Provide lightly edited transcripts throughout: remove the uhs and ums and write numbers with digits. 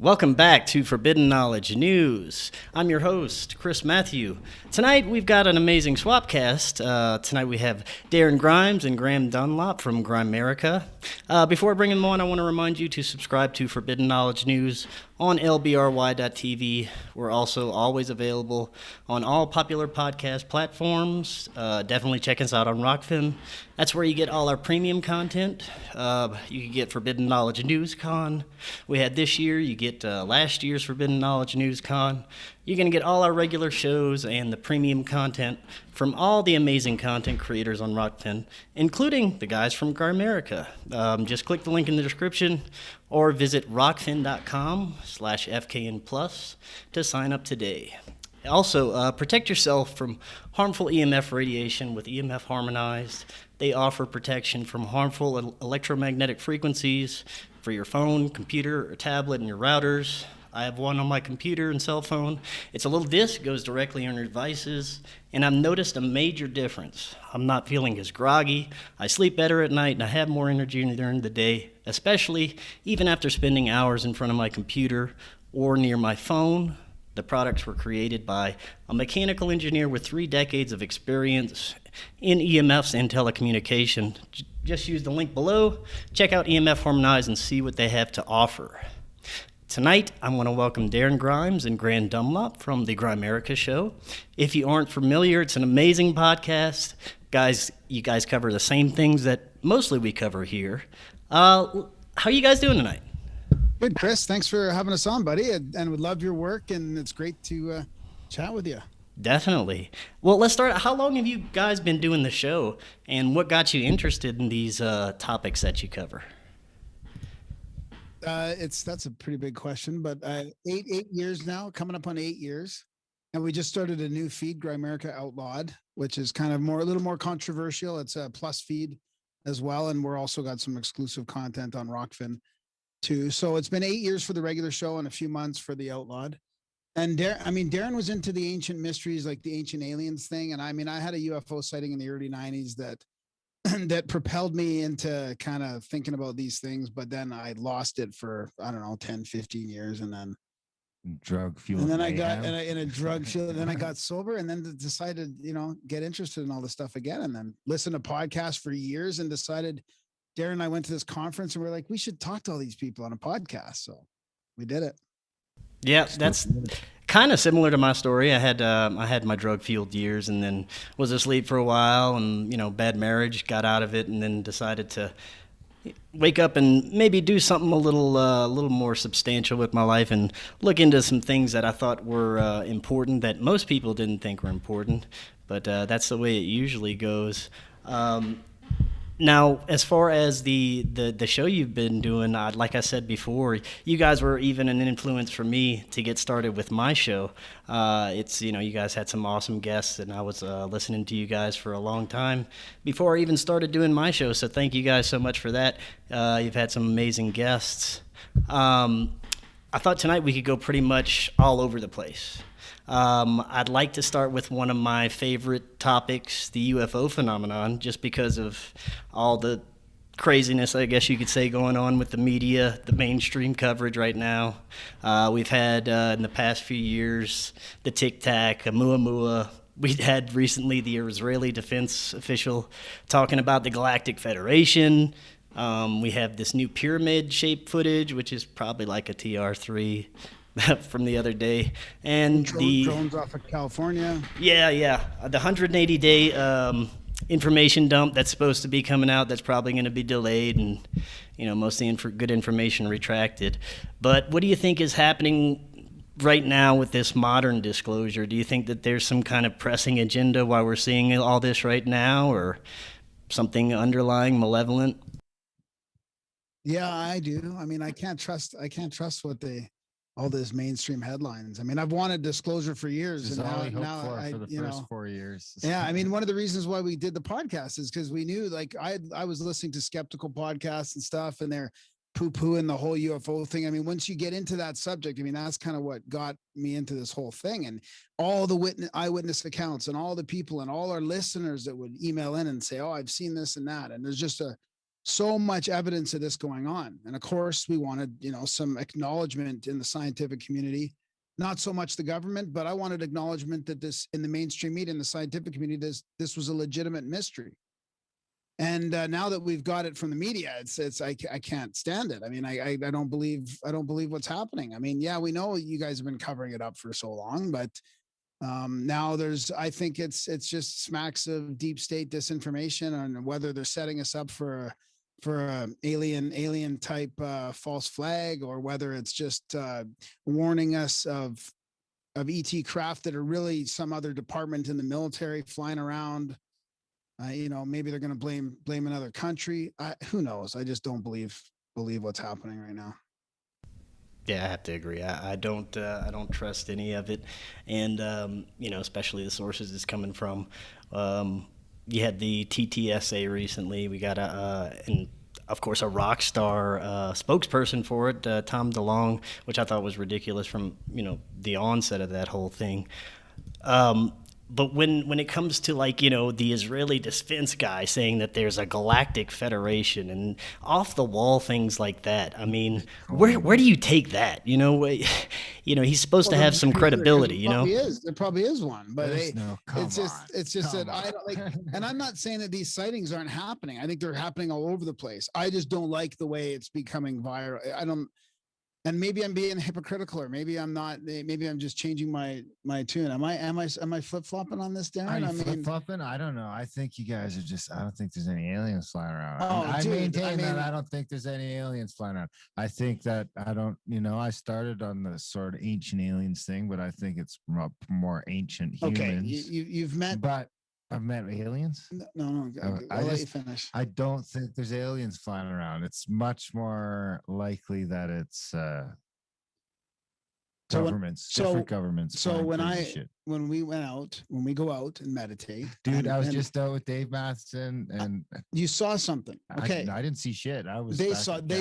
Welcome back to Forbidden Knowledge News. I'm your host, Chris Matthew. Tonight we've got an amazing Swapcast. Tonight we have Darren Grimes and Graham Dunlop from Grimerica. Before bringing them on, I want to remind you to subscribe to Forbidden Knowledge News on lbry.tv. We're also always available on all popular podcast platforms. Definitely check us out on Rokfin. That's where you get all our premium content. You can get Forbidden Knowledge News Con. We had this year. You get last year's Forbidden Knowledge News Con. You're going to get all our regular shows and the premium content from all the amazing content creators on Rokfin, including the guys from Grimerica. Just click the link in the description or visit rokfin.com/FKN Plus to sign up today. Also, protect yourself from harmful EMF radiation with EMF Harmonized. They offer protection from harmful electromagnetic frequencies for your phone, computer, or tablet, and your routers. I have one on my computer and cell phone. It's a little disc, goes directly on your devices, and I've noticed a major difference. I'm not feeling as groggy. I sleep better at night, and I have more energy during the day, especially even after spending hours in front of my computer or near my phone. The products were created by a mechanical engineer with 3 decades of experience in EMFs and telecommunication. Just use the link below, check out EMF Harmonized, and see what they have to offer. Tonight, I want to welcome Darren Grimes and Graham Dunlop from the Grimerica Show. If you aren't familiar, it's an amazing podcast. Guys, you guys cover the same things that mostly we cover here. How are you guys doing tonight? Good, Chris. Thanks for having us on, buddy. And would love your work, and it's great to chat with you. Definitely. Well, let's start. How long have you guys been doing the show, and what got you interested in these topics that you cover? That's a pretty big question, but eight years now, coming up on 8 years, and we just started a new feed, Grimerica Outlawed, which is kind of a little more controversial. It's a plus feed as well, and we're also got some exclusive content on Rokfin too. So it's been 8 years for the regular show and a few months for the Outlawed. And Darren was into the ancient mysteries, like the ancient aliens thing, and I had a UFO sighting in the early '90s that propelled me into kind of thinking about these things, but then I lost it for, I don't know, 10, 15 years. And then drug fuel. And then I got in a drug fuel. Then I got sober and then decided, get interested in all this stuff again. And then listened to podcasts for years and decided, Darren and I went to this conference and we're like, we should talk to all these people on a podcast. So we did it. Yeah, that's kind of similar to my story. I had my drug-fueled years and then was asleep for a while and, bad marriage, got out of it, and then decided to wake up and maybe do something a little more substantial with my life and look into some things that I thought were important that most people didn't think were important, but that's the way it usually goes. Now, as far as the show you've been doing, like I said before, you guys were even an influence for me to get started with my show. You guys had some awesome guests, and I was listening to you guys for a long time before I even started doing my show. So thank you guys so much for that. You've had some amazing guests. I thought tonight we could go pretty much all over the place. I'd like to start with one of my favorite topics, the UFO phenomenon, just because of all the craziness, I guess you could say, going on with the media, the mainstream coverage right now. We've had, in the past few years, the Tic Tac, Oumuamua. We had recently the Israeli defense official talking about the Galactic Federation. We have this new pyramid-shaped footage, which is probably like a TR-3. From the other day, and the drones off of California. The 180-day information dump that's supposed to be coming out, that's probably going to be delayed, and most of the good information retracted. But what do you think is happening right now with this modern disclosure? Do you think that there's some kind of pressing agenda why we're seeing all this right now, or something underlying malevolent? Yeah, I do. I can't trust what all those mainstream headlines. I've wanted disclosure for years, and now for the first 4 years. Yeah, one of the reasons why we did the podcast is because we knew, like, I was listening to skeptical podcasts and stuff, and they're poo-pooing the whole UFO thing. Once you get into that subject, that's kind of what got me into this whole thing, and all the eyewitness accounts and all the people and all our listeners that would email in and say, oh, I've seen this and that, and there's just a so much evidence of this going on. And of course, we wanted, some acknowledgement in the scientific community, not so much the government, but I wanted acknowledgement that this in the mainstream media, in the scientific community, this was a legitimate mystery. And now that we've got it from the media, I can't stand it. I mean, I don't believe what's happening. I mean, yeah, we know you guys have been covering it up for so long, but now I think it's just smacks of deep state disinformation on whether they're setting us up for a alien type false flag, or whether it's just warning us of ET craft that are really some other department in the military flying around. Maybe they're going to blame another country. Who knows? I just don't believe what's happening right now. Yeah, I have to agree. I don't trust any of it, and especially the sources it's coming from. You had the TTSA recently. We got and of course a rock star spokesperson for it, Tom DeLonge, which I thought was ridiculous from the onset of that whole thing. But when it comes to the Israeli defense guy saying that there's a Galactic Federation and off the wall things like that, I mean, where do you take that? He's supposed to have some credibility. There probably is one, but it's just that I don't like. And I'm not saying that these sightings aren't happening. I think they're happening all over the place. I just don't like the way it's becoming viral. I don't. And maybe I'm being hypocritical, or maybe I'm not. Maybe I'm just changing my tune. Am I flip flopping on this, Darren? Are you flip flopping? I don't know. I think you guys are just. I don't think there's any aliens flying around. I maintain that I don't think there's any aliens flying around. I think that I don't. I started on the sort of ancient aliens thing, but I think it's more ancient humans. Okay, you've met, but I've met aliens. No. I'll let you finish. I don't think there's aliens flying around. It's much more likely that it's governments, different governments. So when we go out and meditate, dude, I was just out with Dave Matheson, and you saw something. Okay, I didn't see shit. They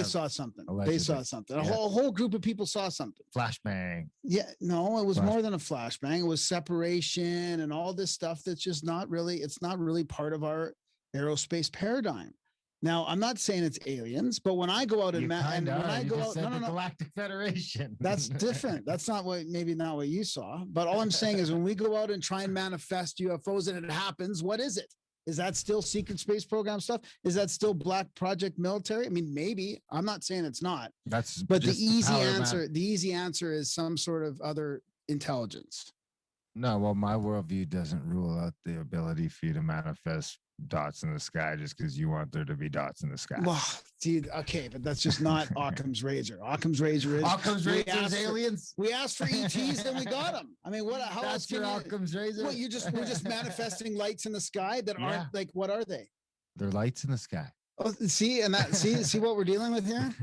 saw something. Allegedly. They saw something. A whole group of people saw something. Flashbang. Yeah, no, it was more than a flashbang. It was separation and all this stuff that's just not really. It's not really part of our aerospace paradigm. Now, I'm not saying it's aliens, but when I go out and the Galactic Federation, that's different. That's not what you saw. But all I'm saying is when we go out and try and manifest UFOs and it happens, what is it? Is that still secret space program stuff? Is that still Black Project military? I mean, maybe. I'm not saying it's not. But the easy answer is some sort of other intelligence. No, well, my worldview doesn't rule out the ability for you to manifest dots in the sky just because you want there to be dots in the sky. Well, dude, okay, but that's just not Occam's razor. Occam's razor is aliens. We asked for ETs, then we got them. I mean, how else can Occam's razor? What, we're just manifesting lights in the sky that aren't what are they? They're lights in the sky. Oh, see what we're dealing with here?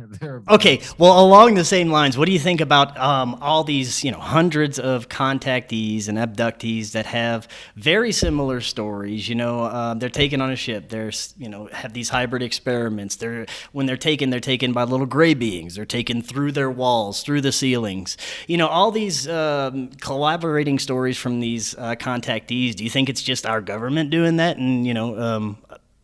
Okay, well, along the same lines, what do you think about all these, hundreds of contactees and abductees that have very similar stories? They're taken on a ship. There's, have these hybrid experiments. When they're taken by little gray beings. They're taken through their walls, through the ceilings. All these collaborating stories from these contactees. Do you think it's just our government doing that, and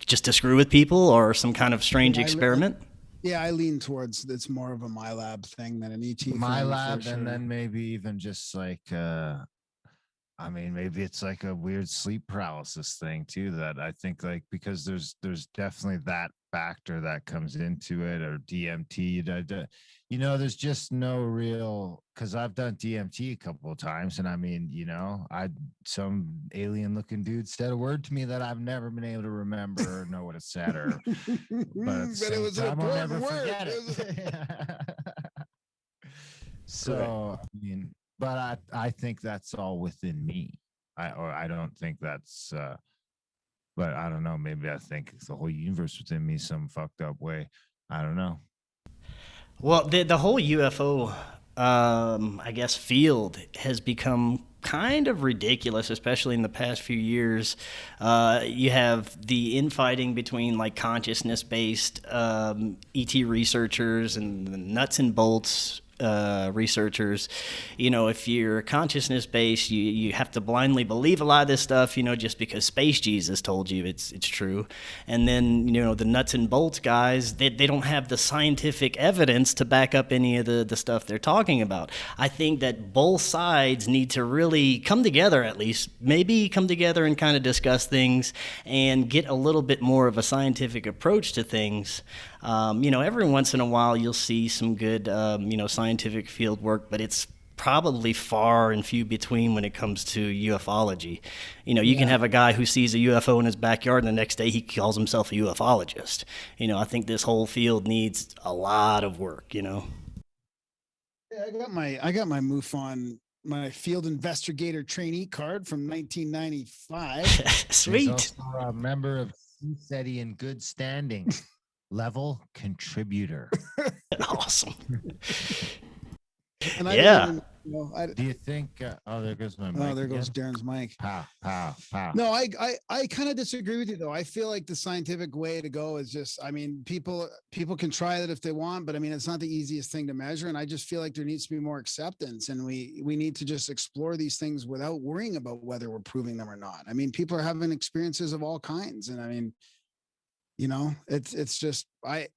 just to screw with people, or some kind of strange experiment? I lean towards it's more of a MyLab thing than an ET thing. MyLab, and then maybe even just like, maybe it's like a weird sleep paralysis thing too, that I think because there's definitely that factor that comes into it, or DMT. There's just no real, because I've done DMT a couple of times, and I mean, some alien looking dude said a word to me that I've never been able to remember or know what it said, but it was an important word. So, but I think that's all within me. I don't think that's, but I don't know. Maybe I think it's the whole universe within me some fucked up way. I don't know. Well, the whole UFO, field has become kind of ridiculous, especially in the past few years. You have the infighting between consciousness-based ET researchers and the nuts and bolts researchers, if you're consciousness based, you have to blindly believe a lot of this stuff, just because Space Jesus told you it's true. And then, the nuts and bolts guys, they don't have the scientific evidence to back up any of the stuff they're talking about. I think that both sides need to really come together, at least maybe come together and kind of discuss things and get a little bit more of a scientific approach to things. Every once in a while you'll see some good, scientific field work, but it's probably far and few between when it comes to ufology. You can have a guy who sees a UFO in his backyard and the next day he calls himself a ufologist. I think this whole field needs a lot of work, Yeah, I got my MUFON, my field investigator trainee card from 1995. Sweet. He's also a member of CSETI in good standing. Level contributor. Awesome. And Do you think? There goes my mic. Oh, there again. goes Darren's mic. Pow, pow, pow. No, I kind of disagree with you though. I feel like the scientific way to go is just, people can try that if they want, but it's not the easiest thing to measure. And I just feel like there needs to be more acceptance, and we need to just explore these things without worrying about whether we're proving them or not. People are having experiences of all kinds, and it's just, I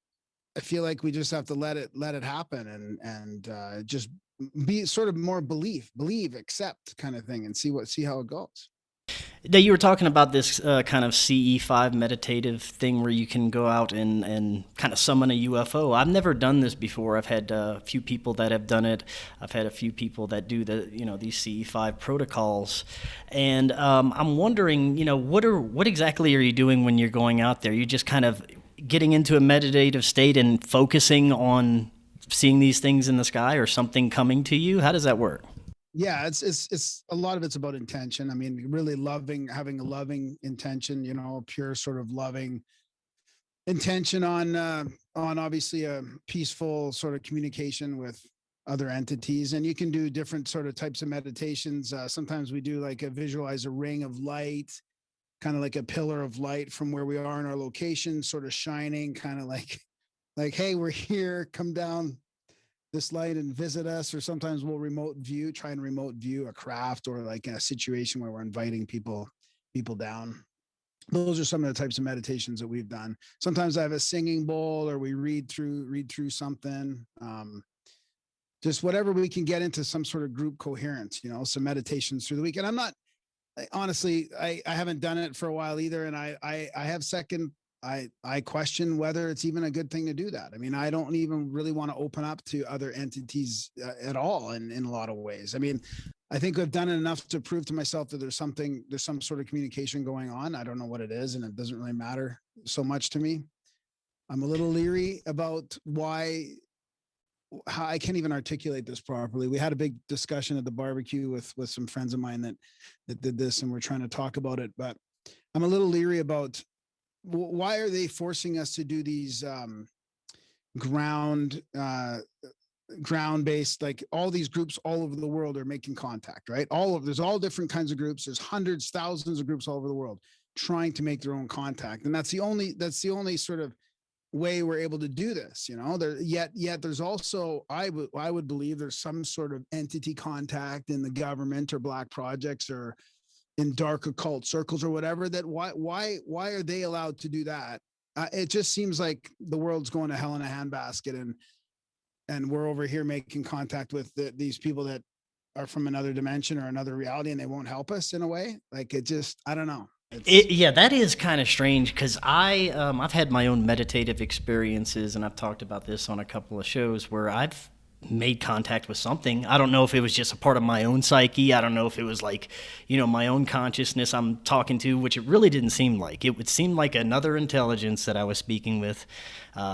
feel like we just have to let it happen and just be sort of more believe, accept kind of thing, and see how it goes. Now, you were talking about this kind of CE5 meditative thing where you can go out and kind of summon a UFO. I've never done this before. I've had a few people that have done it. I've had a few people that do these CE5 protocols. And I'm wondering, what exactly are you doing when you're going out there? You're just kind of getting into a meditative state and focusing on seeing these things in the sky or something coming to you? How does that work? Yeah, it's a lot of it's about intention. Really having a loving intention, a pure sort of loving intention on obviously a peaceful sort of communication with other entities. And you can do different sort of types of meditations. Sometimes we do visualize a ring of light, kind of like a pillar of light from where we are in our location, sort of shining, kind of like, hey, we're here, come down this light and visit us. Or sometimes we'll try and remote view a craft or like a situation where we're inviting people down. Those are some of the types of meditations that we've done. Sometimes I have a singing bowl, or we read through something. Just whatever we can get into some sort of group coherence, some meditations through the week. And I'm not, honestly, I haven't done it for a while either. And I have I question whether it's even a good thing to do that. I don't even really want to open up to other entities at all in a lot of ways. I think I've done it enough to prove to myself that there's some sort of communication going on. I don't know what it is, and it doesn't really matter so much to me. I'm a little leery about how I can't even articulate this properly. We had a big discussion at the barbecue with some friends of mine that did this, and we're trying to talk about it, but I'm a little leery about why are they forcing us to do these ground-based, like all these groups all over the world are making contact, right? There's all different kinds of groups. There's hundreds, thousands of groups all over the world trying to make their own contact. And that's the only sort of way we're able to do this, yet there's also, I would believe there's some sort of entity contact in the government or black projects or in dark occult circles or whatever, that why are they allowed to do that? It just seems like the world's going to hell in a handbasket, and we're over here making contact with these people that are from another dimension or another reality, and they won't help us in a way. Like, it just, I don't know. Yeah, that is kind of strange, because I've had my own meditative experiences, and I've talked about this on a couple of shows where I've made contact with something. I don't know if it was just a part of my own psyche. I don't know if it was like, my own consciousness I'm talking to, which it really didn't seem like. It would seem like another intelligence that I was speaking with.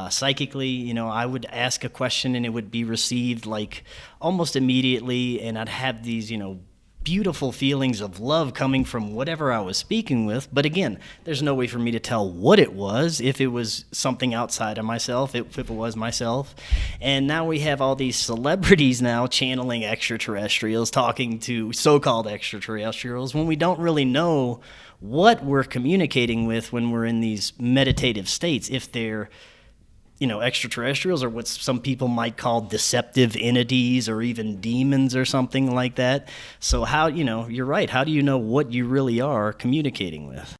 Psychically, I would ask a question and it would be received like almost immediately, and I'd have these, beautiful feelings of love coming from whatever I was speaking with. But again, there's no way for me to tell what it was, if it was something outside of myself, if it was myself. And now we have all these celebrities now channeling extraterrestrials, talking to so-called extraterrestrials, when we don't really know what we're communicating with when we're in these meditative states, if they're extraterrestrials, or what some people might call deceptive entities, or even demons or something like that. So how, you're right. How do you know what you really are communicating with?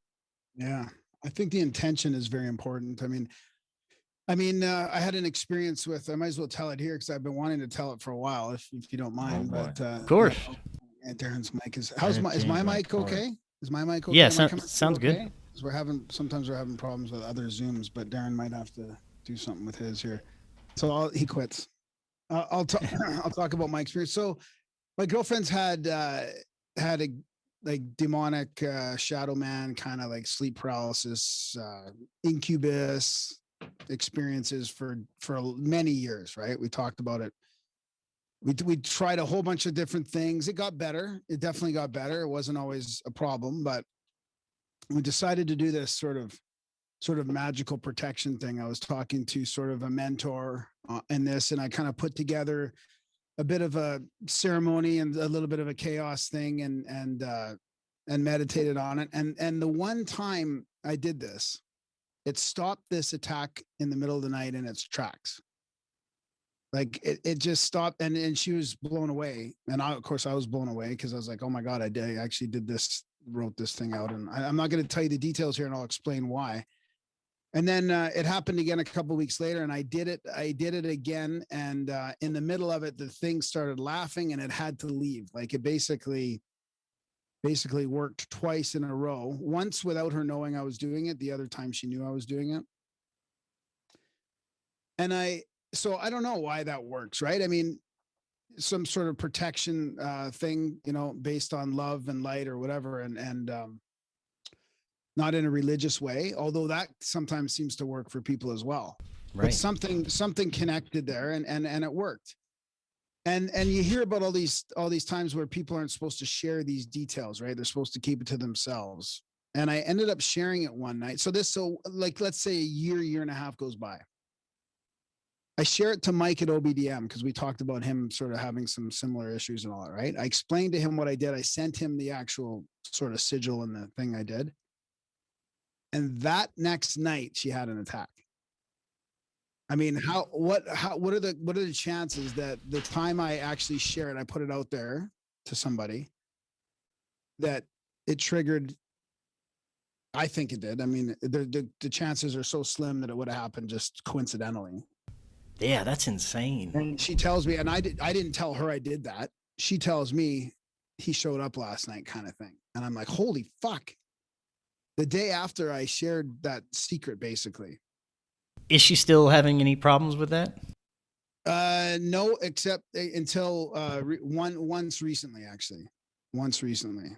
Yeah. I think the intention is very important. I had an experience with, I might as well tell it here because I've been wanting to tell it for a while, if you don't mind. boy. Of course. And Darren's mic is, is Change my my mic cord. okay? Is my mic okay? Yeah, Am I coming sounds through good. 'Cause sometimes we're having problems with other Zooms, but Darren might have to do something with his here. So he quits. I'll talk. I'll talk about my experience. So my girlfriend's had a like demonic shadow man, kind of like sleep paralysis, incubus experiences for many years. Right? We talked about it. We tried a whole bunch of different things. It got better. It definitely got better. It wasn't always a problem, but we decided to do this sort of magical protection thing. I was talking to sort of a mentor in this, and I kind of put together a bit of a ceremony and a little bit of a chaos thing, and meditated on it. And the one time I did this, it stopped this attack in the middle of the night in its tracks. Like it just stopped, and she was blown away, and of course I was blown away because I was like, oh my god, I actually did this, wrote this thing out, and I'm not going to tell you the details here, and I'll explain why. And then it happened again a couple of weeks later, and I did it again, and in the middle of it, the thing started laughing, and it had to leave. Like it basically worked twice in a row. Once without her knowing I was doing it. The other time she knew I was doing it. And so I don't know why that works, right? I mean, some sort of protection thing, based on love and light or whatever, and not in a religious way, although that sometimes seems to work for people as well. Right. But something connected there, and it worked. And you hear about all these times where people aren't supposed to share these details, right? They're supposed to keep it to themselves. And I ended up sharing it one night. So let's say a year and a half goes by. I share it to Mike at OBDM because we talked about him sort of having some similar issues and all that, right? I explained to him what I did. I sent him the actual sort of sigil and the thing I did. And that next night she had an attack. I mean, what are the chances that the time I actually share it, I put it out there to somebody, that it triggered? I think it did. I mean, the chances are so slim that it would have happened just coincidentally. Yeah, that's insane. And she tells me, and I didn't tell her I did that. She tells me he showed up last night, kind of thing. And I'm like, holy fuck. The day after I shared that secret, basically. Is she still having any problems with that? No, except until once recently, actually. Once recently.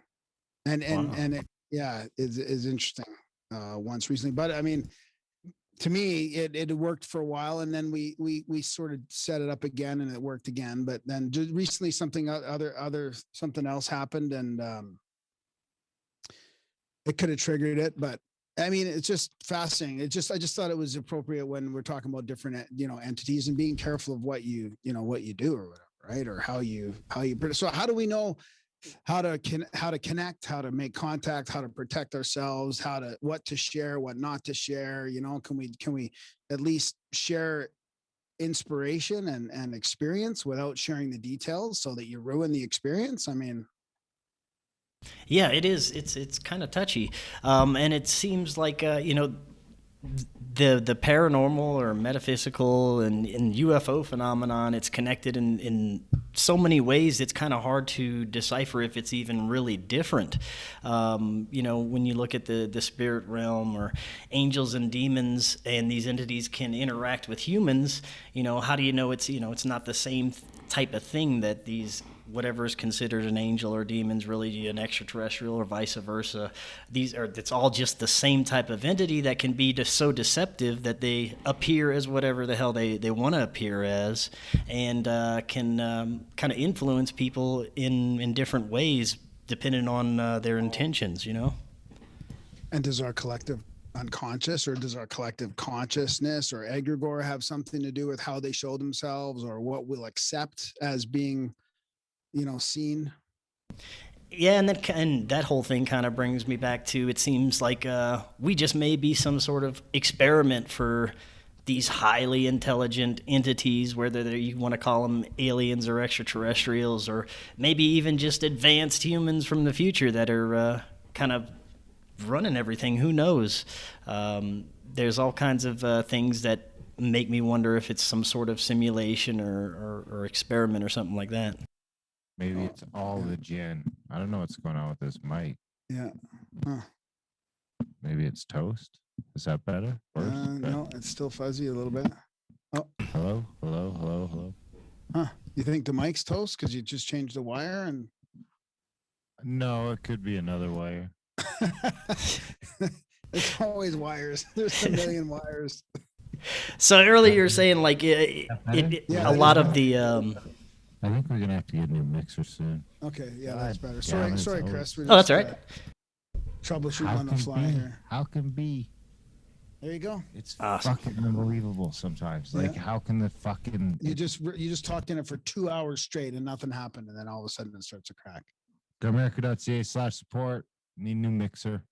And Wow. and it, yeah, is interesting. Once recently. But I mean, to me, it worked for a while, and then we sort of set it up again, and it worked again. But then just recently, something else happened, and it could have triggered it. But I mean, it's just fascinating. I just thought it was appropriate when we're talking about different entities, and being careful of what you do or whatever, right? Or how you. So how do we know how to connect, how to make contact, how to protect ourselves, what to share, what not to share? Can we at least share inspiration and experience without sharing the details so that you ruin the experience? I mean, yeah, it is. It's kind of touchy, and it seems like the paranormal or metaphysical and UFO phenomenon, it's connected in so many ways. It's kind of hard to decipher if it's even really different. When you look at the spirit realm, or angels and demons, and these entities can interact with humans, how do you know it's not the same type of thing, that these whatever is considered an angel or demon's really an extraterrestrial, or vice versa? It's all just the same type of entity that can be just so deceptive that they appear as whatever the hell they want to appear as, and can kind of influence people in different ways depending on their intentions, And does our collective unconscious, or does our collective consciousness or egregore have something to do with how they show themselves, or what we'll accept as being seen? Yeah, and that whole thing kind of brings me back to, it seems like we just may be some sort of experiment for these highly intelligent entities, whether you want to call them aliens or extraterrestrials, or maybe even just advanced humans from the future that are kind of running everything. Who knows? There's all kinds of things that make me wonder if it's some sort of simulation or experiment or something like that. Maybe it's all the gin. I don't know what's going on with this mic. Yeah. Huh. Maybe it's toast. Is that better? Worse? No, it's still fuzzy a little bit. Oh, Hello, hello, hello, hello. huh. You think the mic's toast because you just changed the wire and No, it could be another wire. it's always wires. There's a million wires. So earlier you were saying like Yeah, a lot of the I think we're gonna have to get a new mixer soon. Okay, yeah, that's better. God Sorry, damn it, sorry, it's Chris. We're Oh, that's just, all right. Troubleshooting on the fly here. How can be? There you go. It's Awesome. fucking unbelievable sometimes. Like, Yeah. how can the fucking You just talked in it for 2 hours straight and nothing happened, and then all of a sudden it starts to crack. Grimerica.ca/support? Need new mixer.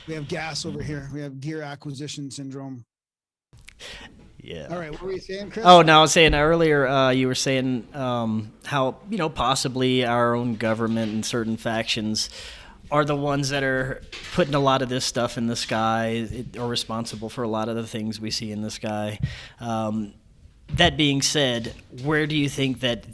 We have gas over here. We have gear acquisition syndrome. yeah. All right, what were you saying, Chris? Oh, no, I was saying earlier, you were saying how, possibly our own government and certain factions are the ones that are putting a lot of this stuff in the sky, are responsible for a lot of the things we see in the sky. That being said, where do you think that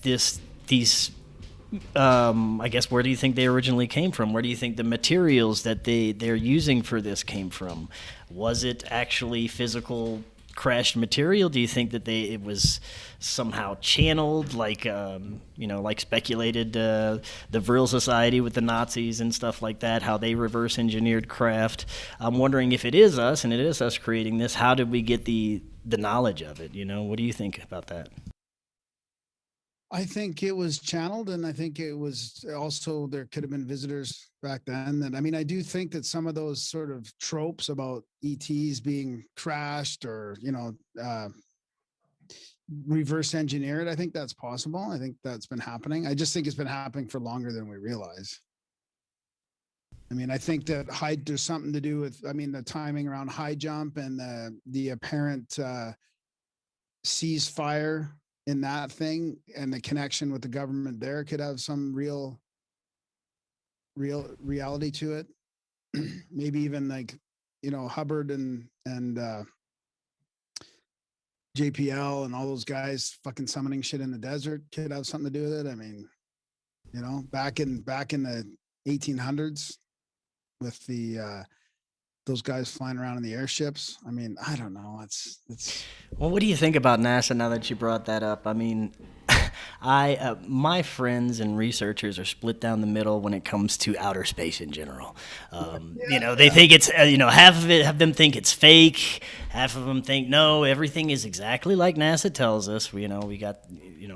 I guess, where do you think they originally came from? Where do you think the materials that they're using for this came from? Was it actually physical crashed material? Do you think that it was somehow channeled, like like speculated the Vril Society with the Nazis and stuff like that, how they reverse engineered craft? I'm wondering if it is us and it is us creating this. How did we get the knowledge of it? What do you think about that? I think it was channeled, and I think it was also there could have been visitors back then. That I do think that some of those sort of tropes about ETs being crashed or reverse engineered, I think that's possible. I think that's been happening. I just think it's been happening for longer than we realize. I think that there's something to do with the timing around high jump and the apparent ceasefire in that thing, and the connection with the government there could have some real reality to it. Maybe even like Hubbard and JPL and all those guys fucking summoning shit in the desert could have something to do with it. Back in the 1800s with the those guys flying around in the airships. I don't know. It's Well, what do you think about NASA now that you brought that up? My friends and researchers are split down the middle when it comes to outer space in general. They think it's half of them think it's fake, half of them think no, everything is exactly like NASA tells us. We got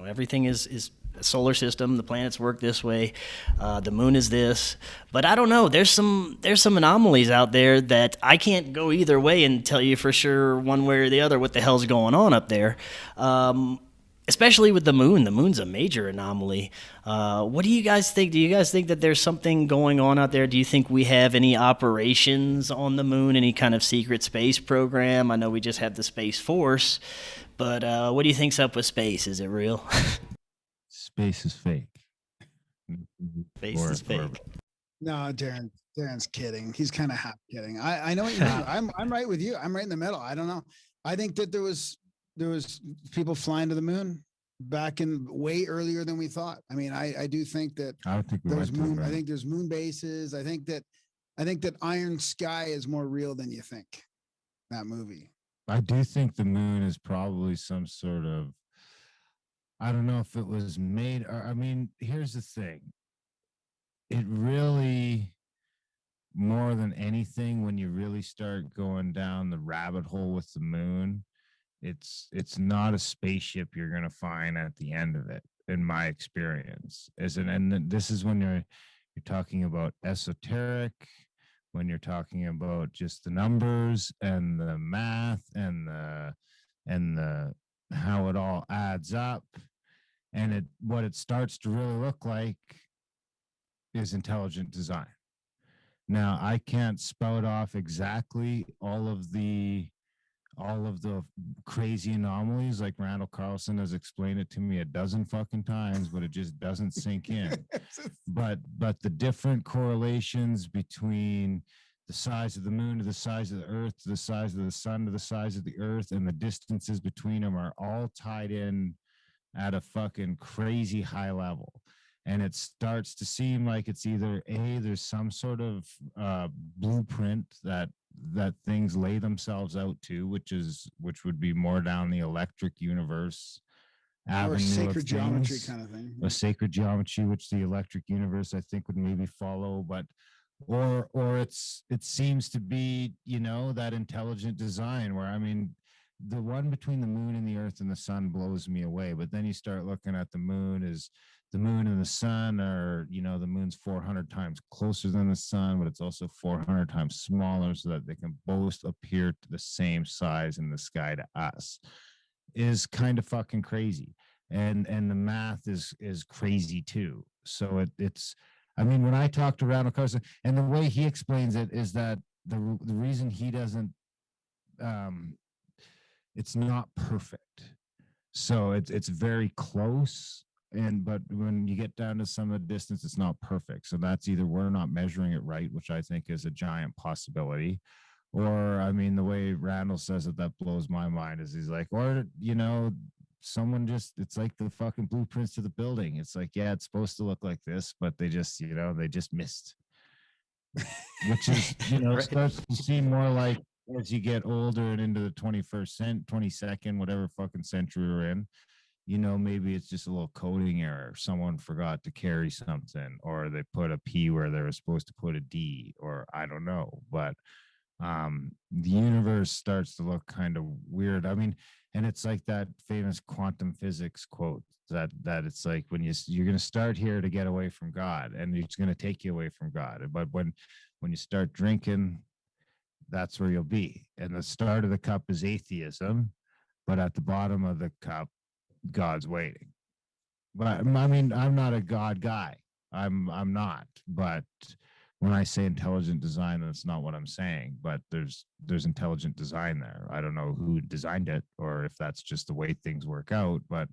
everything is a solar system, the planets work this way, the moon is this. But I don't know. There's some anomalies out there that I can't go either way and tell you for sure one way or the other what the hell's going on up there. Especially with the moon. The moon's a major anomaly. What do you guys think? Do you guys think that there's something going on out there? Do you think we have any operations on the moon, any kind of secret space program? I know we just have the Space Force, but what do you think's up with space? Is it real? Space is fake. Space is fake. No, Darren's kidding. He's kind of half kidding. I know what you mean. I'm right with you. I'm right in the middle. I don't know. I think that there was people flying to the moon back in way earlier than we thought. I do think that I don't think we there's went to moon. the I moon. think there's moon bases. I think that Iron Sky is more real than you think. That movie. I do think the moon is probably some sort of, I don't know if it was made, or here's the thing. It really, more than anything, when you really start going down the rabbit hole with the moon, it's not a spaceship you're going to find at the end of it, in my experience. And this is when you're talking about esoteric, when you're talking about just the numbers and the math and the how it all adds up, and what it starts to really look like is intelligent design. Now, I can't spout off exactly all of the all of the crazy anomalies, like Randall Carlson has explained it to me a dozen fucking times, but it just doesn't sink in. But the different correlations between the size of the moon to the size of the earth to the size of the sun to the size of the earth, and the distances between them are all tied in at a fucking crazy high level. And it starts to seem like it's either there's some sort of blueprint that things lay themselves out to, which would be more down the electric universe avenue, or sacred of geometry things. kind of thing. A sacred geometry, which the electric universe I think would maybe follow, but or it seems to be, that intelligent design where, I mean, the one between the moon and the earth and the sun blows me away. But then you start looking at the moon and the sun are, the moon's 400 times closer than the sun, but it's also 400 times smaller, so that they can both appear to the same size in the sky to us, is kind of fucking crazy. And the math is crazy too. So it's, I mean, when I talk to Randall Carson, and the way he explains it is that the reason he doesn't, it's not perfect. So it's very close. But when you get down to some of the distance, it's not perfect. So that's either we're not measuring it right, which I think is a giant possibility. Or, I mean, the way Randall says it, that blows my mind, is he's like, or, someone just, it's like the fucking blueprints to the building. It's like, yeah, it's supposed to look like this, but they just, they just missed. Which is, Right. starts to seem more like, as you get older and into the 22nd, whatever fucking century we're in, maybe it's just a little coding error. Someone forgot to carry something, or they put a P where they were supposed to put a D, or I don't know. But the universe starts to look kind of weird. I mean, and it's like that famous quantum physics quote that it's like, when you're going to start here to get away from God, and it's going to take you away from God. But when you start drinking, that's where you'll be. And the start of the cup is atheism, but at the bottom of the cup, God's waiting. But I mean, I'm not a God guy. I'm not. But when I say intelligent design, that's not what I'm saying. But there's intelligent design there. I don't know who designed it, or if that's just the way things work out. But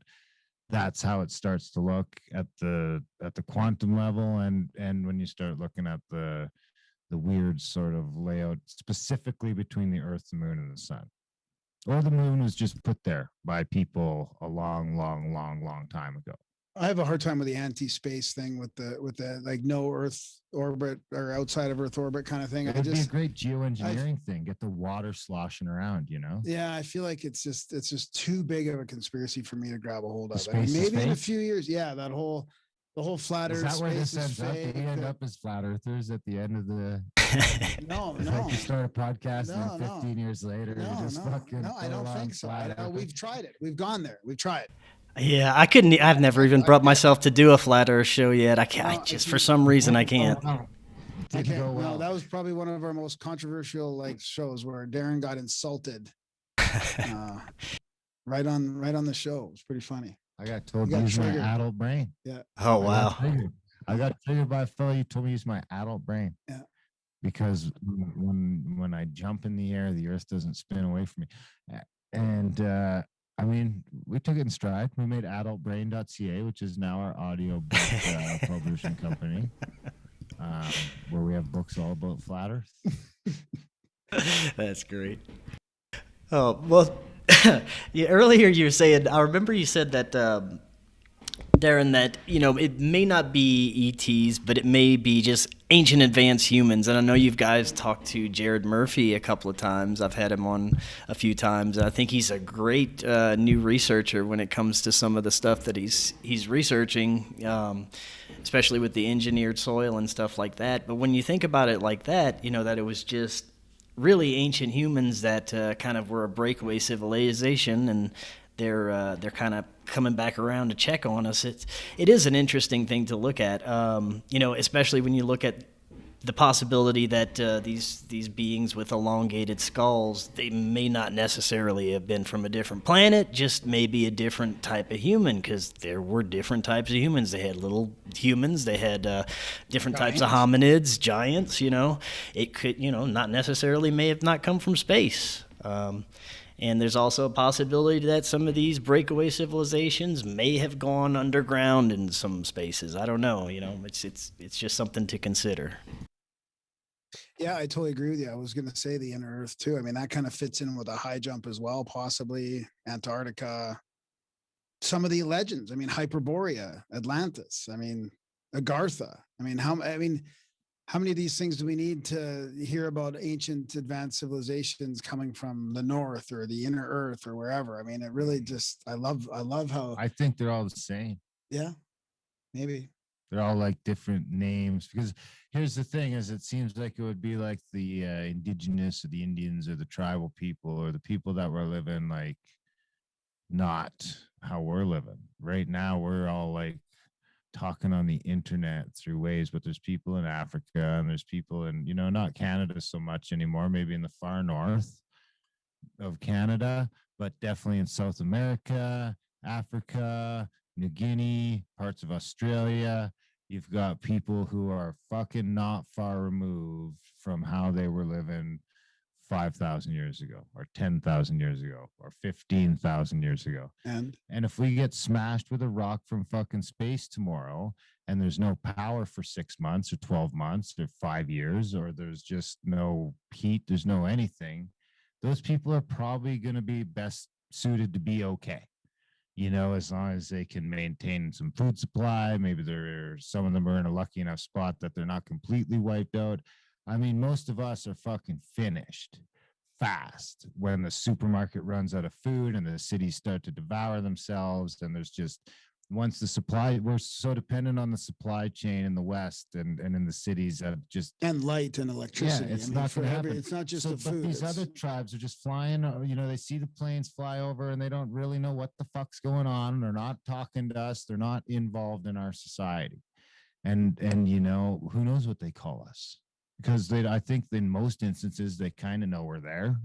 that's how it starts to look at the quantum level, and when you start looking at the weird sort of layout specifically between the Earth, the moon, and the sun. Or the moon was just put there by people a long, long, long, long time ago. I have a hard time with the anti-space thing, with the like no Earth orbit or outside of Earth orbit kind of thing. It would be a great geoengineering thing. Get the water sloshing around, Yeah, I feel like it's just too big of a conspiracy for me to grab a hold of. Space is maybe in a fake? few years, yeah, the whole flat Is Earth that where this space is ends up? Do fake. we end up as flat earthers at the end of the? No, It's like you start a podcast No, and then 15 years later, you just fucking. no, I don't think so. We've tried it. We've gone there. We've tried. Yeah, I couldn't. I've never even brought myself to do a flat Earth show yet. I can't. I just, for some reason, I can't. Didn't go well. No, that was probably one of our most controversial shows where Darren got insulted. Right on the show. It was pretty funny. I got told to use my adult brain. Yeah. Oh wow. I got triggered by a fellow who told me to use my adult brain. Yeah. Because when I jump in the air, the Earth doesn't spin away from me. And I mean, we took it in stride. We made adultbrain.ca, which is now our audio book publishing company, where we have books all about flat Earth. That's great. Oh well, yeah. Earlier you were saying. I remember you said that. Darren, that it may not be ETs, but it may be just ancient advanced humans. And I know you guys talked to Jared Murphy a couple of times. I've had him on a few times. I think he's a great new researcher when it comes to some of the stuff that he's researching, especially with the engineered soil and stuff like that. But when you think about it like that, that it was just really ancient humans that kind of were a breakaway civilization, and they're kind of coming back around to check on us. It is an interesting thing to look at, especially when you look at the possibility that these beings with elongated skulls, they may not necessarily have been from a different planet, just maybe a different type of human, because there were different types of humans. They had little humans, they had different types of hominids, giants. It could, not necessarily may have not come from space. And there's also a possibility that some of these breakaway civilizations may have gone underground in some spaces. I don't know. It's just something to consider. Yeah, I totally agree with you. I was going to say the inner Earth too. I mean, that kind of fits in with a high jump as well, possibly Antarctica. Some of the legends. I mean, Hyperborea, Atlantis. I mean, Agartha. How many of these things do we need to hear about ancient advanced civilizations coming from the north or the inner Earth or wherever? I mean, it really just I love how I think they're all the same. yeah, maybe. They're all like different names, because here's the thing: is it seems like it would be like the indigenous or the Indians or the tribal people or the people that were living like not how we're living right now. We're all like talking on the internet through ways, but there's people in Africa and there's people in, not Canada so much anymore, maybe in the far north of Canada, but definitely in South America, Africa, New Guinea, parts of Australia. You've got people who are fucking not far removed from how they were living 5,000 years ago or 10,000 years ago or 15,000 years ago. And if we get smashed with a rock from fucking space tomorrow and there's no power for 6 months or 12 months or 5 years, or there's just no heat, there's no anything, those people are probably going to be best suited to be okay. As long as they can maintain some food supply, maybe some of them are in a lucky enough spot that they're not completely wiped out. I mean, most of us are fucking finished fast when the supermarket runs out of food and the cities start to devour themselves. And there's just, once the supply, we're so dependent on the supply chain in the West and in the cities that just, and light and electricity. it's not going to happen. It's not just the food. But these other tribes are just flying, they see the planes fly over and they don't really know what the fuck's going on. They're not talking to us. They're not involved in our society. And who knows what they call us? Because I think in most instances, they kind of know we're there,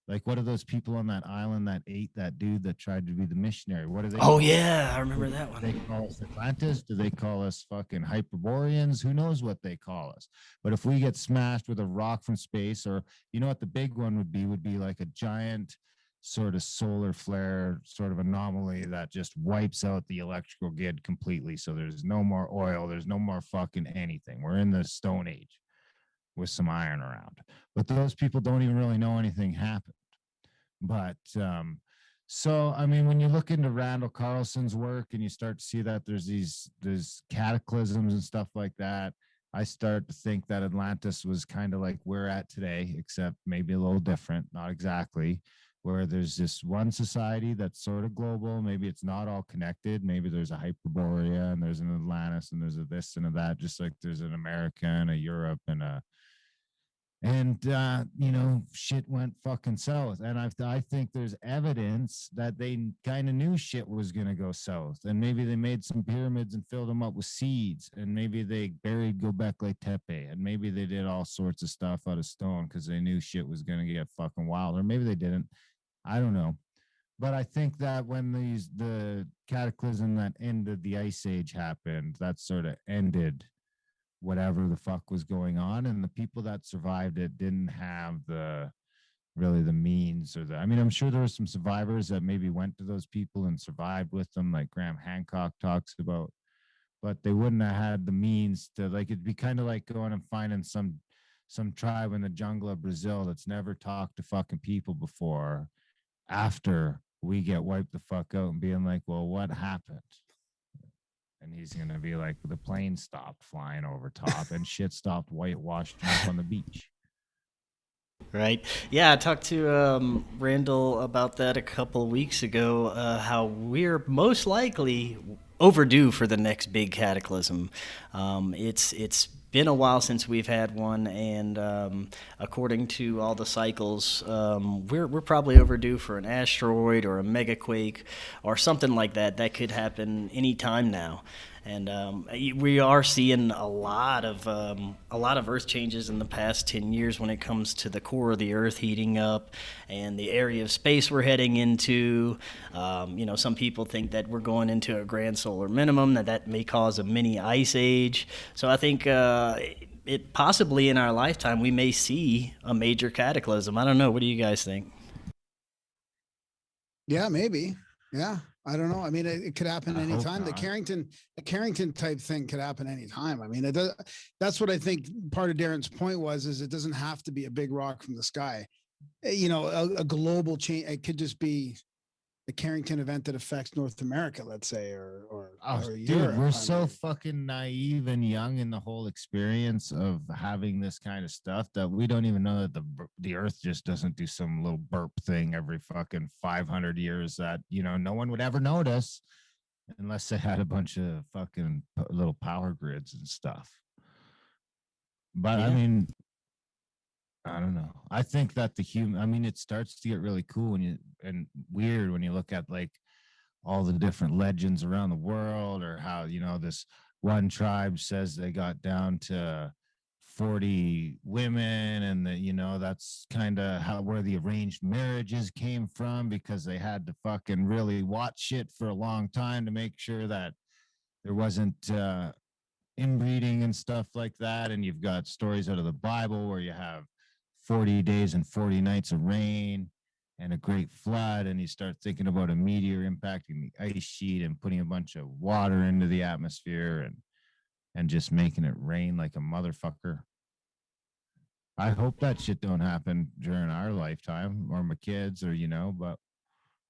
Like, what are those people on that island that ate that dude that tried to be the missionary? What are they? Oh, yeah, I remember that one. They call us Atlantis? Do they call us fucking Hyperboreans? Who knows what they call us? But if we get smashed with a rock from space, or what the big one would be like a giant sort of solar flare sort of anomaly that just wipes out the electrical grid completely. So there's no more oil. There's no more fucking anything. We're in the Stone Age with some iron around, but those people don't even really know anything happened. But so I mean, when you look into Randall Carlson's work and you start to see that there's cataclysms and stuff like that, I start to think that Atlantis was kind of like we're at today, except maybe a little different, not exactly, where there's this one society that's sort of global. Maybe it's not all connected. Maybe there's a Hyperborea and there's an Atlantis and there's a this and a that, just like there's an America and a Europe and shit went fucking south. And I think there's evidence that they kind of knew shit was going to go south. And maybe they made some pyramids and filled them up with seeds. And maybe they buried Göbekli Tepe. And maybe they did all sorts of stuff out of stone because they knew shit was going to get fucking wild. Or maybe they didn't. I don't know. But I think that when the cataclysm that ended the Ice Age happened, that sort of ended whatever the fuck was going on, and the people that survived it didn't have the means I'm sure there were some survivors that maybe went to those people and survived with them, like Graham Hancock talks about, but they wouldn't have had the means to, like, it'd be kind of like going and finding some tribe in the jungle of Brazil that's never talked to fucking people before after we get wiped the fuck out and being like, well, what happened? And he's going to be like, the plane stopped flying over top and shit stopped whitewashing up on the beach. Right. Yeah, I talked to Randall about that a couple of weeks ago, how we're most likely overdue for the next big cataclysm. It's been a while since we've had one, and according to all the cycles, we're probably overdue for an asteroid or a megaquake or something like that. That could happen any time now. And we are seeing a lot of Earth changes in the past 10 years when it comes to the core of the Earth heating up and the area of space we're heading into. Some people think that we're going into a grand solar minimum, that may cause a mini ice age. So I think it possibly in our lifetime we may see a major cataclysm. I don't know. What do you guys think? Yeah, maybe. Yeah, I don't know. I mean, it could happen I hope anytime. not. The Carrington type thing could happen anytime. I mean, it does, that's what I think part of Darren's point was, is it doesn't have to be a big rock from the sky. You know, a global change. It could just be a Carrington event that affects North America, let's say, Oh, or dude, Europe. we're I so mean, fucking naive and young in the whole experience of having this kind of stuff that we don't even know that the Earth just doesn't do some little burp thing every fucking 500 years that no one would ever notice unless they had a bunch of fucking little power grids and stuff. But I Yeah. mean, I don't know. I think that I mean, it starts to get really cool and weird when you look at like all the different legends around the world, or how this one tribe says they got down to 40 women, and that that's kind of how where the arranged marriages came from, because they had to fucking really watch it for a long time to make sure that there wasn't inbreeding and stuff like that. And you've got stories out of the Bible where you have 40 days and 40 nights of rain and a great flood, and you start thinking about a meteor impacting the ice sheet and putting a bunch of water into the atmosphere and just making it rain like a motherfucker. I hope that shit don't happen during our lifetime or my kids, or but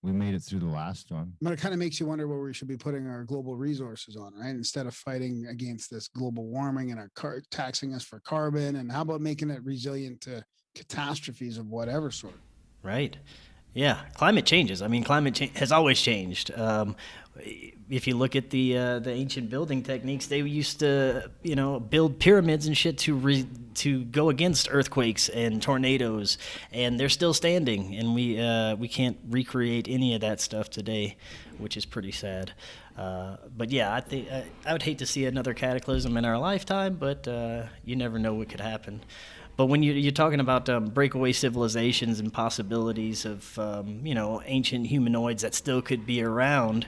we made it through the last one. but it kind of makes you wonder where we should be putting our global resources on, right? Instead of fighting against this global warming and taxing us for carbon, and how about making it resilient to catastrophes of whatever sort? Right. Yeah, climate changes. I mean, climate change has always changed. If you look at the ancient building techniques, they used to build pyramids and shit to go against earthquakes and tornadoes, and they're still standing. And we can't recreate any of that stuff today, which is pretty sad. But yeah, I think I would hate to see another cataclysm in our lifetime, but you never know what could happen. But when you're talking about breakaway civilizations and possibilities of ancient humanoids that still could be around,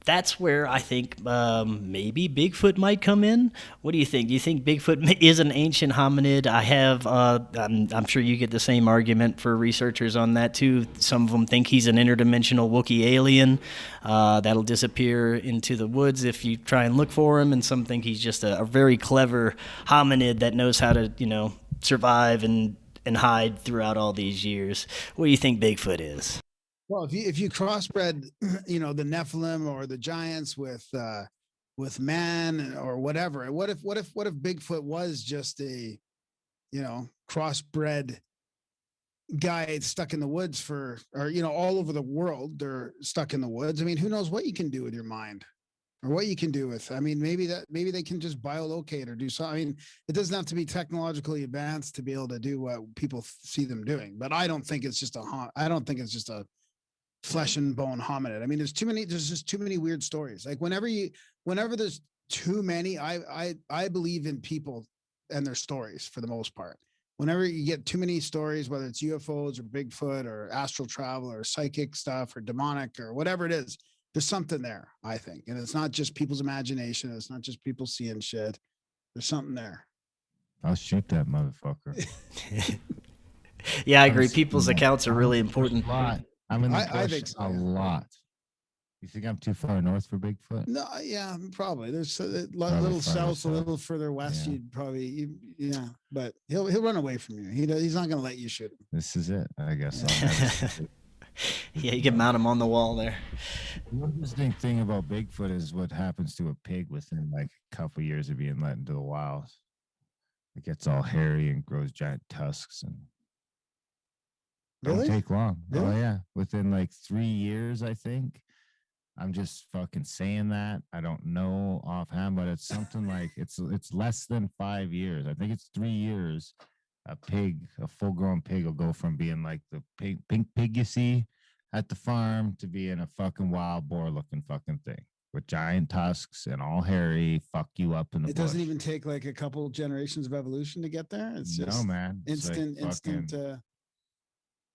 that's where I think maybe Bigfoot might come in. What do you think? Do you think Bigfoot is an ancient hominid? I'm sure you get the same argument for researchers on that too. Some of them think he's an interdimensional Wookiee alien that'll disappear into the woods if you try and look for him, and some think he's just a very clever hominid that knows how to survive and hide throughout all these years. What do you think Bigfoot is? Well, if you crossbred, the Nephilim or the giants with man or whatever, what if Bigfoot was just a crossbred guy stuck in the woods or all over the world, they're stuck in the woods. I mean, who knows what you can do with your mind, or what you can do with, I mean, maybe they can just biolocate or do something. I mean, it doesn't have to be technologically advanced to be able to do what people see them doing. But I don't think it's just a flesh and bone hominid. I mean, there's just too many weird stories. Like whenever there's too many, I believe in people and their stories for the most part. Whenever you get too many stories, whether it's UFOs or Bigfoot or astral travel or psychic stuff or demonic or whatever it is, there's something there, I think. And it's not just people's imagination. It's not just people seeing shit. There's something there. I'll shoot that motherfucker. Yeah, I agree. People's accounts are really important. I'm in the I bush think so, a yeah. lot. You think I'm too far north for Bigfoot? No, yeah, probably. There's a Probably little farther south, a little further west. Yeah. You'd probably, yeah. But he'll run away from you. He's not going to let you shoot him. This is it, I guess. Yeah, you can mount him on the wall there. The interesting thing about Bigfoot is what happens to a pig within like a couple years of being let into the wild. It gets all hairy and grows giant tusks and Really? don't take long. Really? Oh yeah, within like 3 years, I think. I'm just fucking saying that. I don't know offhand, but it's something like it's less than 5 years. I think it's 3 years. A full-grown pig will go from being like the pink pig you see at the farm to being a fucking wild boar-looking fucking thing with giant tusks and all hairy. Fuck you up in the It bush. doesn't even take like a couple generations of evolution to get there. It's just No, man. It's like instant. fucking-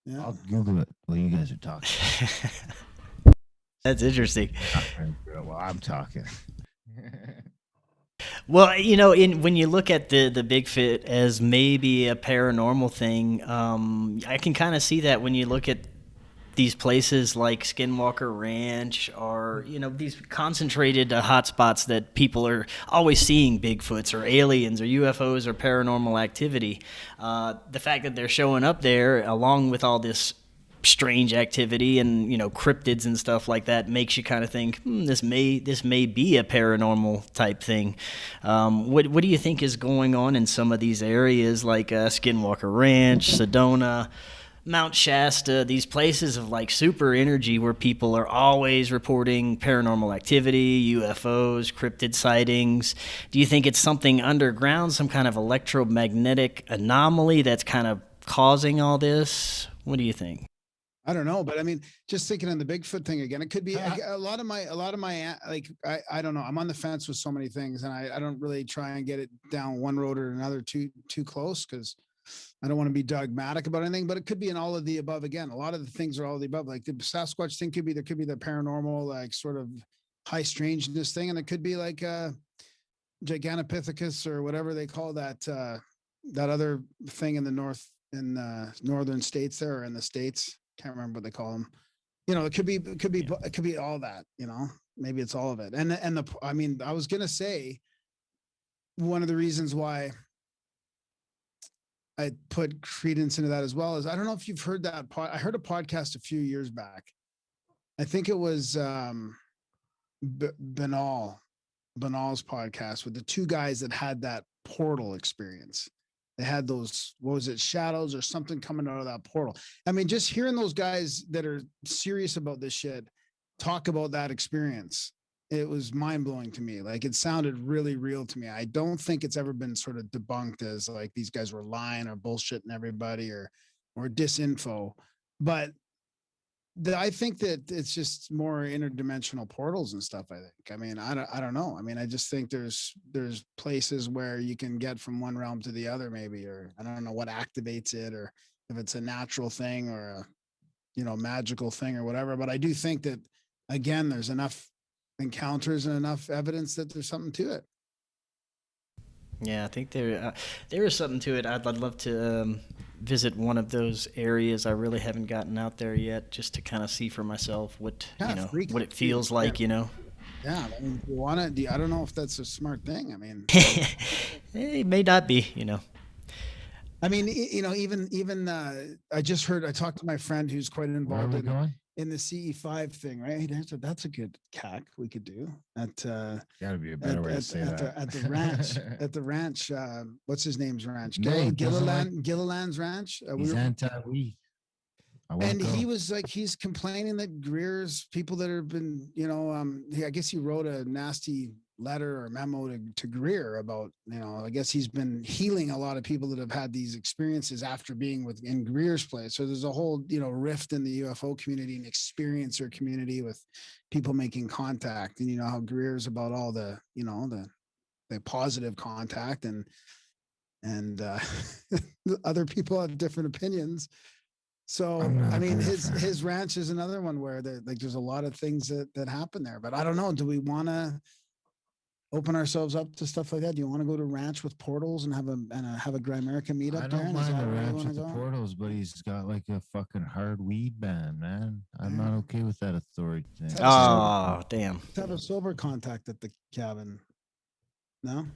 Yeah. I'll Google it while you guys are talking. That's interesting. Well, I'm talking. Well, when you look at the Bigfoot as maybe a paranormal thing, I can kind of see that when you look at these places like Skinwalker Ranch are, these concentrated hotspots that people are always seeing Bigfoots or aliens or UFOs or paranormal activity. The fact that they're showing up there along with all this strange activity and cryptids and stuff like that makes you kind of think this may be a paranormal type thing. What do you think is going on in some of these areas like Skinwalker Ranch, Sedona, Mount Shasta, these places of like super energy where people are always reporting paranormal activity, UFOs, cryptid sightings? Do you think it's something underground, some kind of electromagnetic anomaly that's kind of causing all this? What do you think? I don't know, but I mean, just thinking on the Bigfoot thing again, it could be a lot of my, like, I don't know. I'm on the fence with so many things, and I don't really try and get it down one road or another too close, because I don't want to be dogmatic about anything, but it could be in all of the above. Again, a lot of the things are all of the above. Like the Sasquatch thing there could be the paranormal, like sort of high strangeness thing. And it could be like Gigantopithecus or whatever they call that, that other thing in the northern states there, or in the States. Can't remember what they call them. It could be all that, maybe it's all of it. I mean, I was going to say one of the reasons why I put credence into that as well is, I don't know if you've heard that I heard a podcast a few years back. I think it was Banal's podcast with the two guys that had that portal experience. They had those, what was it, shadows or something coming out of that portal. I mean, just hearing those guys that are serious about this shit talk about that experience, it was mind blowing to me. Like, it sounded really real to me. I don't think it's ever been sort of debunked as like these guys were lying or bullshitting everybody or disinfo. But I think that it's just more interdimensional portals and stuff. I think. I mean, I don't know. I mean, I just think there's places where you can get from one realm to the other, maybe, or I don't know what activates it, or if it's a natural thing or a magical thing or whatever. But I do think that, again, there's enough encounters and enough evidence that there's something to it. Yeah, I think there is something to it. I'd love to visit one of those areas. I really haven't gotten out there yet, just to kind of see for myself what what it feels like. Yeah, I mean, if you want to. I don't know if that's a smart thing. I mean, it may not be. I mean, even I just heard. I talked to my friend who's quite involved in the CE5 thing, right? That's a good cack we could do at gotta be a better way to say that. At the ranch. At the ranch, what's his name's ranch? Gilliland's ranch. He's anti-weed. And he was like, he's complaining that Greer's people that have been, I guess he wrote a nasty letter or memo to Greer about, I guess he's been healing a lot of people that have had these experiences after being in Greer's place. So there's a whole, rift in the UFO community and experiencer community with people making contact. And how Greer's about all the, the positive contact and other people have different opinions. So, I mean, his ranch is another one where there's a lot of things that happen there, but I don't know. Do we want to open ourselves up to stuff like that? Do you want to go to a ranch with portals and have a Grimerica meetup? I don't mind a ranch with the portals, but he's got like a fucking hard weed ban, man. I'm not okay with that authority thing. Oh, damn. Let's have a sober contact at the cabin. No?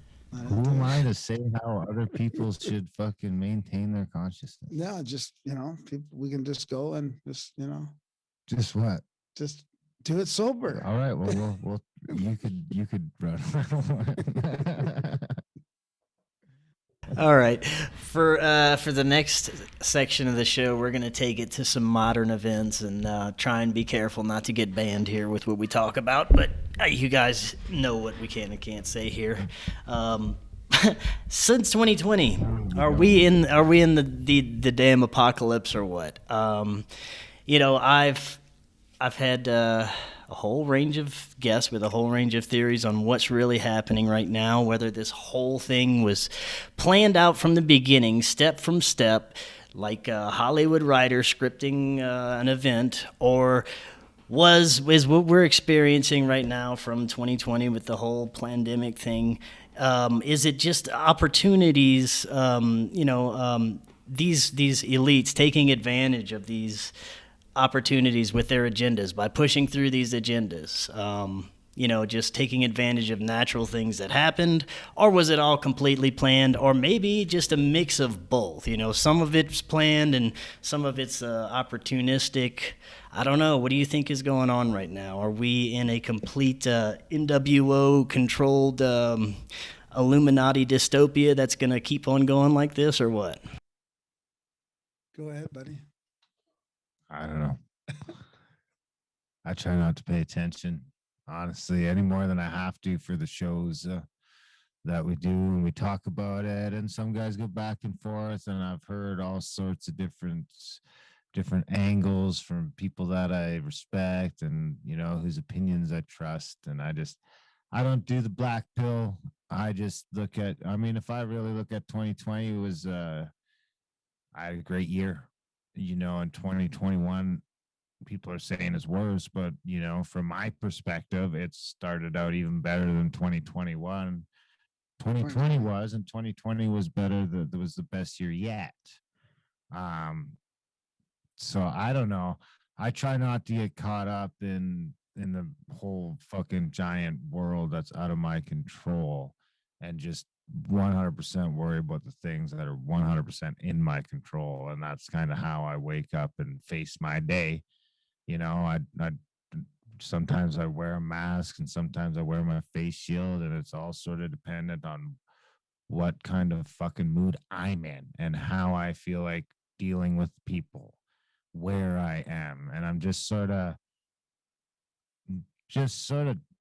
Who am I to say how other people should fucking maintain their consciousness? Yeah, just, people, we can just go and just, Just what? Just do it sober. All right. Well, you could run. All right. For the next section of the show, we're going to take it to some modern events and try and be careful not to get banned here with what we talk about. But you guys know what we can and can't say here. Since 2020, are we in the damn apocalypse or what? I've had a whole range of guests with a whole range of theories on what's really happening right now, whether this whole thing was planned out from the beginning, step from step, like a Hollywood writer scripting an event, or is what we're experiencing right now from 2020 with the whole pandemic thing. Is it just opportunities, these elites taking advantage of these opportunities with their agendas by pushing through these agendas? Just taking advantage of natural things that happened, or was it all completely planned, or maybe just a mix of both? Some of it's planned and some of it's opportunistic. I don't know. What do you think is going on right now? Are we in a complete NWO controlled Illuminati dystopia that's going to keep on going like this, or what? Go ahead, buddy. I don't know. I try not to pay attention, honestly, any more than I have to for the shows that we do, and we talk about it. And some guys go back and forth, and I've heard all sorts of different angles from people that I respect and whose opinions I trust. And I don't do the black pill. I just look at. I mean, if I really look at 2020, it was I had a great year. In 2021. People are saying it's worse, but from my perspective, it started out even better than 2021. 2020 was, and 2020 was better. That was the best year yet. So I don't know. I try not to get caught up in the whole fucking giant world that's out of my control, and just 100% worry about the things that are 100% in my control. And that's kind of how I wake up and face my day. I sometimes I wear a mask and sometimes I wear my face shield, and it's all sort of dependent on what kind of fucking mood I'm in and how I feel like dealing with people, where I am. And I'm just sort of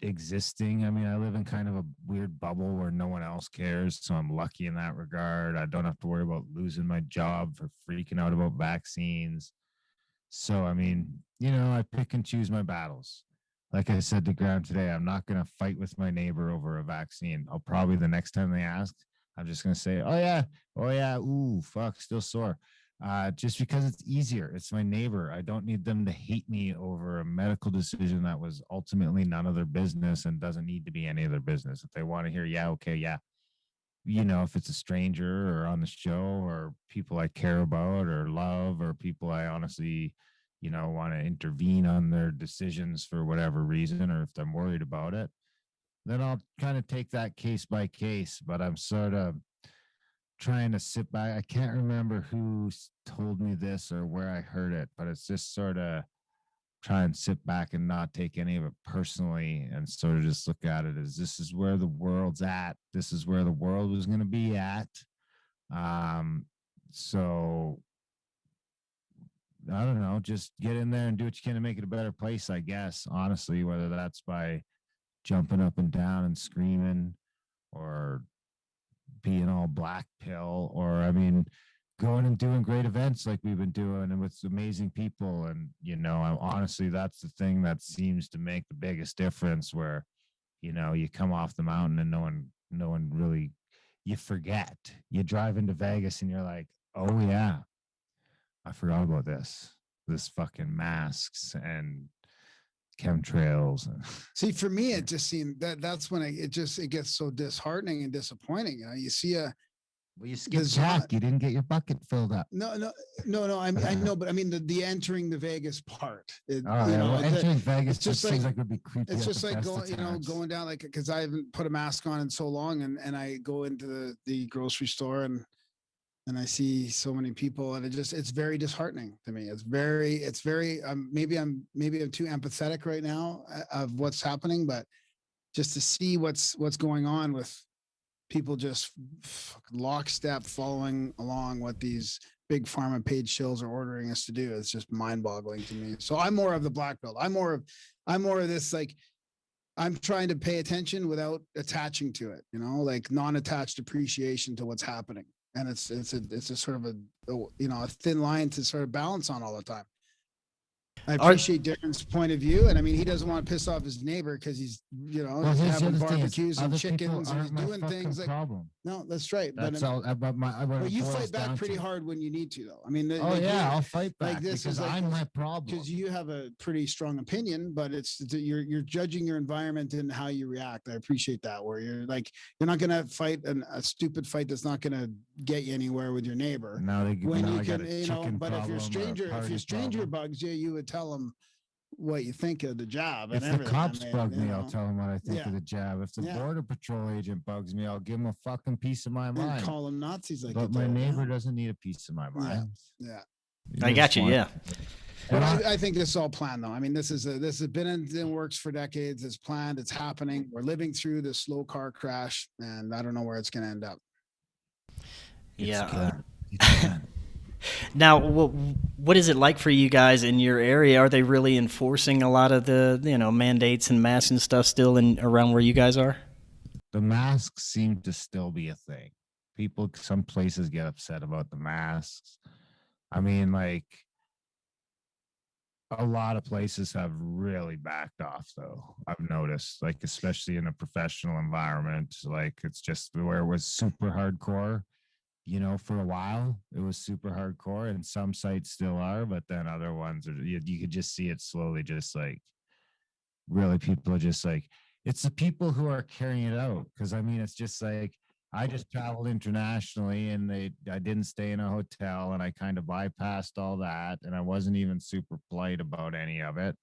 existing. I mean, I live in kind of a weird bubble where no one else cares, so I'm lucky in that regard. I don't have to worry about losing my job for freaking out about vaccines. So, I mean, I pick and choose my battles. Like I said to Graham today, I'm not going to fight with my neighbor over a vaccine. I'll probably, the next time they ask, I'm just going to say, oh yeah, ooh, fuck, still sore. Just because it's easier. It's my neighbor. I don't need them to hate me over a medical decision that was ultimately none of their business and doesn't need to be any of their business. If they want to hear, yeah, okay, yeah. If it's a stranger or on the show or people I care about or love or people I honestly, want to intervene on their decisions for whatever reason, or if I'm worried about it, then I'll kind of take that case by case. But I'm sort of trying to sit back. I can't remember who told me this or where I heard it, but it's just sort of try and sit back and not take any of it personally and sort of just look at it as this is where the world's at. This is where the world was going to be at. So I don't know, just get in there and do what you can to make it a better place, I guess, honestly, whether that's by jumping up and down and screaming or being all black pill, or I mean, going and doing great events like we've been doing and with amazing people. And I'm honestly, that's the thing that seems to make the biggest difference, where you come off the mountain and no one really, you forget. You drive into Vegas and you're like, oh yeah, I forgot about this fucking masks and chemtrails. See, for me, it just seemed that's when it gets so disheartening and disappointing. You see well, you skipped Jack. You didn't get your bucket filled up. No. I mean, I know, but I mean the entering the Vegas part. Entering Vegas just seems like it would be creepy. It's just like going down, like, because I haven't put a mask on in so long, and I go into the grocery store and I see so many people, and it's very disheartening to me. It's very maybe I'm too empathetic right now of what's happening, but just to see what's going on with people just lockstep following along what these big pharma paid shills are ordering us to do. It's just mind boggling to me. So I'm more of the black belt. I'm more of this, like, I'm trying to pay attention without attaching to it, like non-attached appreciation to what's happening. And it's a sort of a thin line to sort of balance on all the time. I appreciate Darren's point of view, and I mean, he doesn't want to piss off his neighbor because he's, Well, he's here's the having other thing is barbecues and other people chickens, and he's aren't my doing fucking things like. problem. No, that's right. That's but all about my. But you fight back pretty hard when you need to, though. I mean, Oh yeah, I'll fight back like this because is like, I'm my problem. because you have a pretty strong opinion, but you're judging your environment and how you react. I appreciate that. Where you're like, you're not gonna fight a stupid fight that's not gonna get you anywhere with your neighbor. Now they When now you I got can, a you know, chicken but if your problem or a stranger party problem. bugs you, you would tell them what you think of the job. If And the everything. cops I mean, bug you me, know, I'll tell them what I think Yeah. of the jab. If the Yeah. border patrol agent bugs me, I'll give him a fucking piece of my and mind. call them Nazis like. But you my did, neighbor yeah. doesn't need a piece of my mind. Yeah. I got you. Yeah. But I think this is all planned, though. I mean, this has been in works for decades. It's planned. It's happening. We're living through this slow car crash, and I don't know where it's going to end up. Yeah. Now, what is it like for you guys in your area? Are they really enforcing a lot of the mandates and masks and stuff still around where you guys are? The masks seem to still be a thing. People, some places get upset about the masks. I mean, like, a lot of places have really backed off, though. I've noticed, like, especially in a professional environment, like it's just where it was super hardcore. For a while it was super hardcore, and some sites still are, but then other ones are. You could just see it slowly, just like really people are just like, it's the people who are carrying it out. Because I mean, it's just like I just traveled internationally, and I didn't stay in a hotel, and I kind of bypassed all that, and I wasn't even super polite about any of it,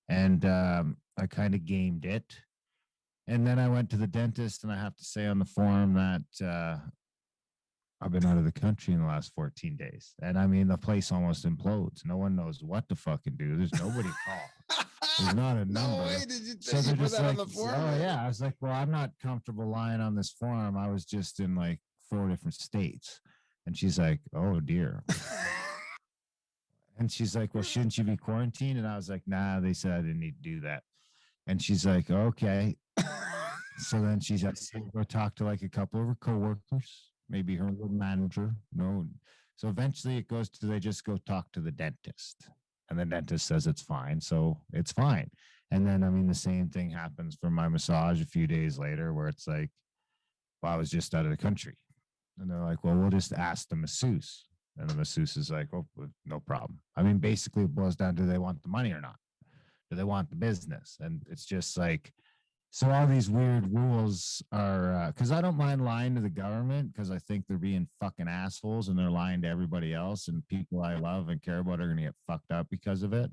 and I kind of gamed it. And then I went to the dentist, and I have to say on the form that I've been out of the country in the last 14 days. And I mean, the place almost implodes. No one knows what to fucking do. There's nobody call. There's not a number. No way did you, So they're put just that like, on the form? oh yeah. I was like, well, I'm not comfortable lying on this form. I was just in like 4 different states. And she's like, oh dear. And she's like, well, shouldn't you be quarantined? And I was like, nah, they said I didn't need to do that. And she's like, okay. So then she's like, go talk to like a couple of her coworkers, maybe her manager. No. So eventually it goes to, they just go talk to the dentist, and the dentist says it's fine. So it's fine. And then, I mean, the same thing happens for my massage a few days later, where it's like, well, I was just out of the country. And they're like, well, we'll just ask the masseuse. And the masseuse is like, oh, no problem. I mean, basically it boils down to, do they want the money or not? Do they want the business? And it's just like, so all these weird rules are, because I don't mind lying to the government, because I think they're being fucking assholes, and they're lying to everybody else, and people I love and care about are going to get fucked up because of it.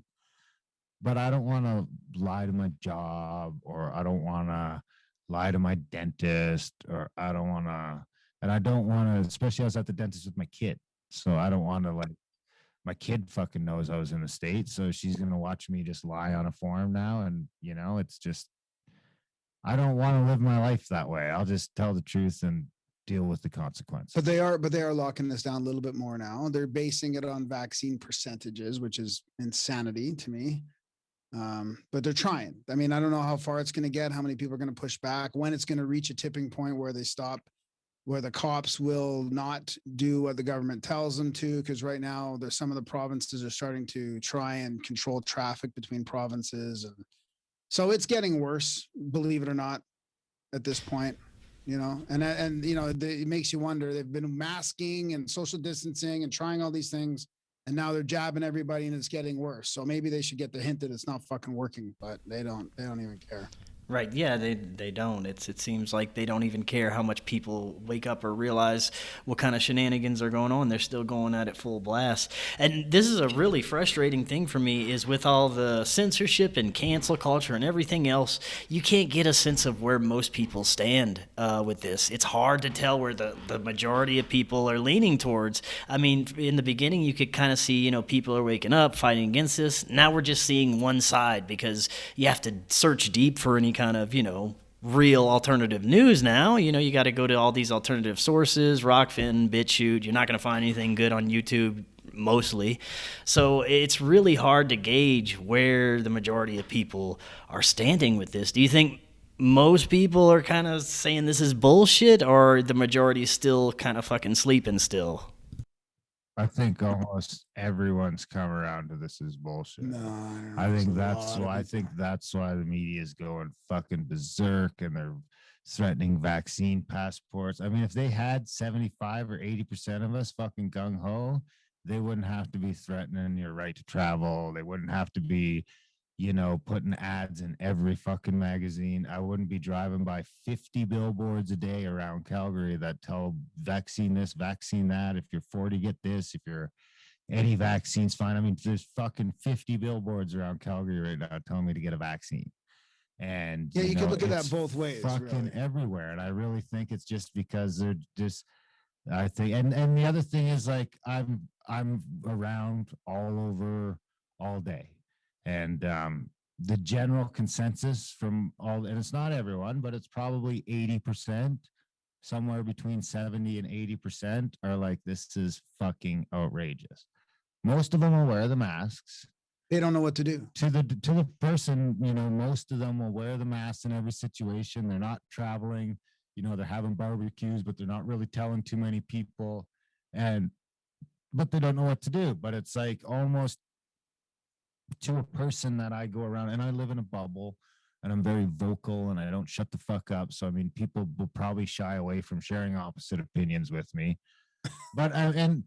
But I don't want to lie to my job, or I don't want to lie to my dentist, or I don't want to, and I don't want to, especially I was at the dentist with my kid. So I don't want to, like, my kid fucking knows I was in the States, so she's going to watch me just lie on a form now. And, it's just, I don't want to live my life that way. I'll just tell the truth and deal with the consequences. But they are locking this down a little bit more now. They're basing it on vaccine percentages, which is insanity to me. But they're trying. I mean, I don't know how far it's going to get, how many people are going to push back, when it's going to reach a tipping point where they stop, where the cops will not do what the government tells them to. Because right now, there's some of the provinces are starting to try and control traffic between provinces, and so it's getting worse, believe it or not, at this point. It makes you wonder. They've been masking and social distancing and trying all these things, and now they're jabbing everybody, and it's getting worse. So maybe they should get the hint that it's not fucking working, but they don't even care. Right. Yeah, they don't. It seems like they don't even care how much people wake up or realize what kind of shenanigans are going on. They're still going at it full blast. And this is a really frustrating thing for me, is with all the censorship and cancel culture and everything else, you can't get a sense of where most people stand with this. It's hard to tell where the majority of people are leaning towards. I mean, in the beginning, you could kind of see, people are waking up, fighting against this. Now we're just seeing one side, because you have to search deep for any kind of, real alternative news now. You got to go to all these alternative sources, Rokfin, BitChute. You're not going to find anything good on YouTube, mostly. So it's really hard to gauge where the majority of people are standing with this. Do you think most people are kind of saying this is bullshit, or the majority is still kind of fucking sleeping still? I think almost everyone's come around to this is bullshit. No, I don't know. I There's think a that's lot of why. I people. think that's why the media is going fucking berserk and they're threatening vaccine passports. I mean, if they had 75 or 80% of us fucking gung ho, they wouldn't have to be threatening your right to travel. They wouldn't have to be, putting ads in every fucking magazine. I wouldn't be driving by 50 billboards a day around Calgary that tell vaccine this, vaccine that. If you're 40, get this. If you're any vaccine's fine. I mean, there's fucking 50 billboards around Calgary right now telling me to get a vaccine. And Yeah, you could look at that it's both ways, fucking really. everywhere. And I really think it's just because they're just, I think, and the other thing is like I'm around all over all day. And the general consensus from all, and it's not everyone, but it's probably 80%, somewhere between 70 and 80% are like, this is fucking outrageous. Most of them will wear the masks. They don't know what to do. To the person, most of them will wear the mask in every situation. They're not traveling, they're having barbecues, but they're not really telling too many people. But they don't know what to do. But it's like almost to a person that I go around, and I live in a bubble and I'm very vocal and I don't shut the fuck up. So, I mean, people will probably shy away from sharing opposite opinions with me. But, and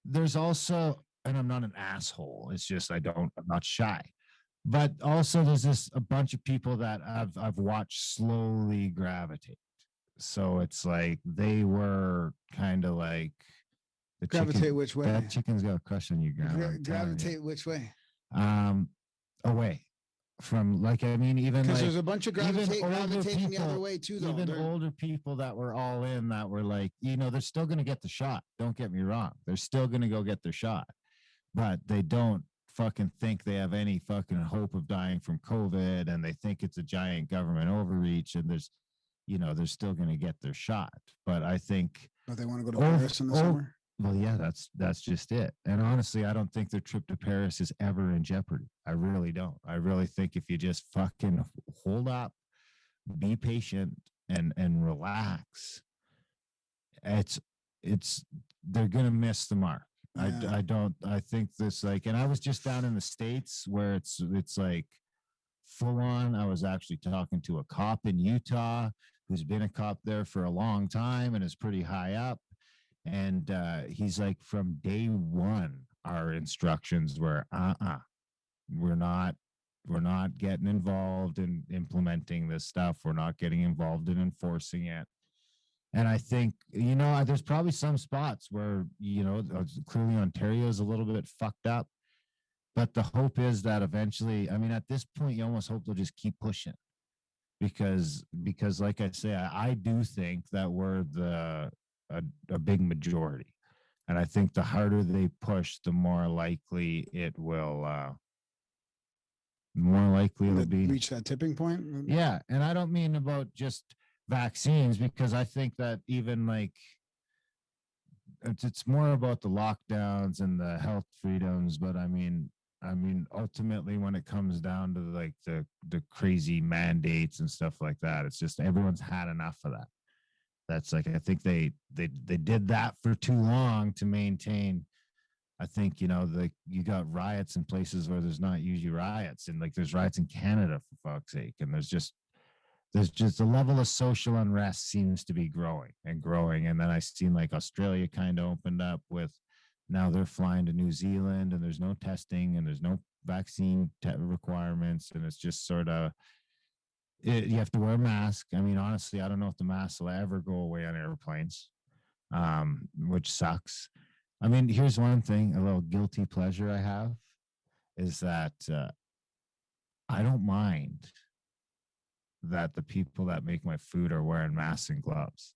there's also, and I'm not an asshole. It's just, I'm not shy. But also there's a bunch of people that I've watched slowly gravitate. So it's like they were kind of like the Gravitate chicken, which way? that chicken's got a crush on you, Grandma. Gravitate which way? Away from, like, I mean, even Because like there's a bunch of gravitating the other way too, though. even older people that were all in that were like, they're still going to get the shot. Don't get me wrong. They're still going to go get their shot, but they don't fucking think they have any fucking hope of dying from COVID. And they think it's a giant government overreach, and they're still going to get their shot. But I think, but they want to go to Paris in the summer. Well, yeah, that's just it. And honestly, I don't think their trip to Paris is ever in jeopardy. I really don't. I really think if you just fucking hold up, be patient, and relax, it's they're gonna miss the mark. Yeah. I think this, like, and I was just down in the States where it's like full on. I was actually talking to a cop in Utah who's been a cop there for a long time and is pretty high up. And he's like, from day one, our instructions were, we're not getting involved in implementing this stuff. We're not getting involved in enforcing it. And I think, there's probably some spots where, clearly Ontario is a little bit fucked up. But the hope is that eventually, I mean, at this point, you almost hope they'll just keep pushing. Because like I say, I do think that we're a big majority. And I think the harder they push, the more likely it'll be reach that tipping point. Yeah. And I don't mean about just vaccines, because I think that even like it's more about the lockdowns and the health freedoms. But I mean, ultimately, when it comes down to like the crazy mandates and stuff like that, it's just everyone's had enough of that. That's like, I think they did that for too long to maintain. I think, like you got riots in places where there's not usually riots, and like there's riots in Canada, for fuck's sake. And there's just the level of social unrest seems to be growing and growing. And then I seen like Australia kind of opened up with, now they're flying to New Zealand and there's no testing and there's no vaccine requirements. And it's just sort of, you have to wear a mask. I mean, honestly, I don't know if the masks will ever go away on airplanes, which sucks. I mean, here's one thing, a little guilty pleasure I have, is that I don't mind that the people that make my food are wearing masks and gloves.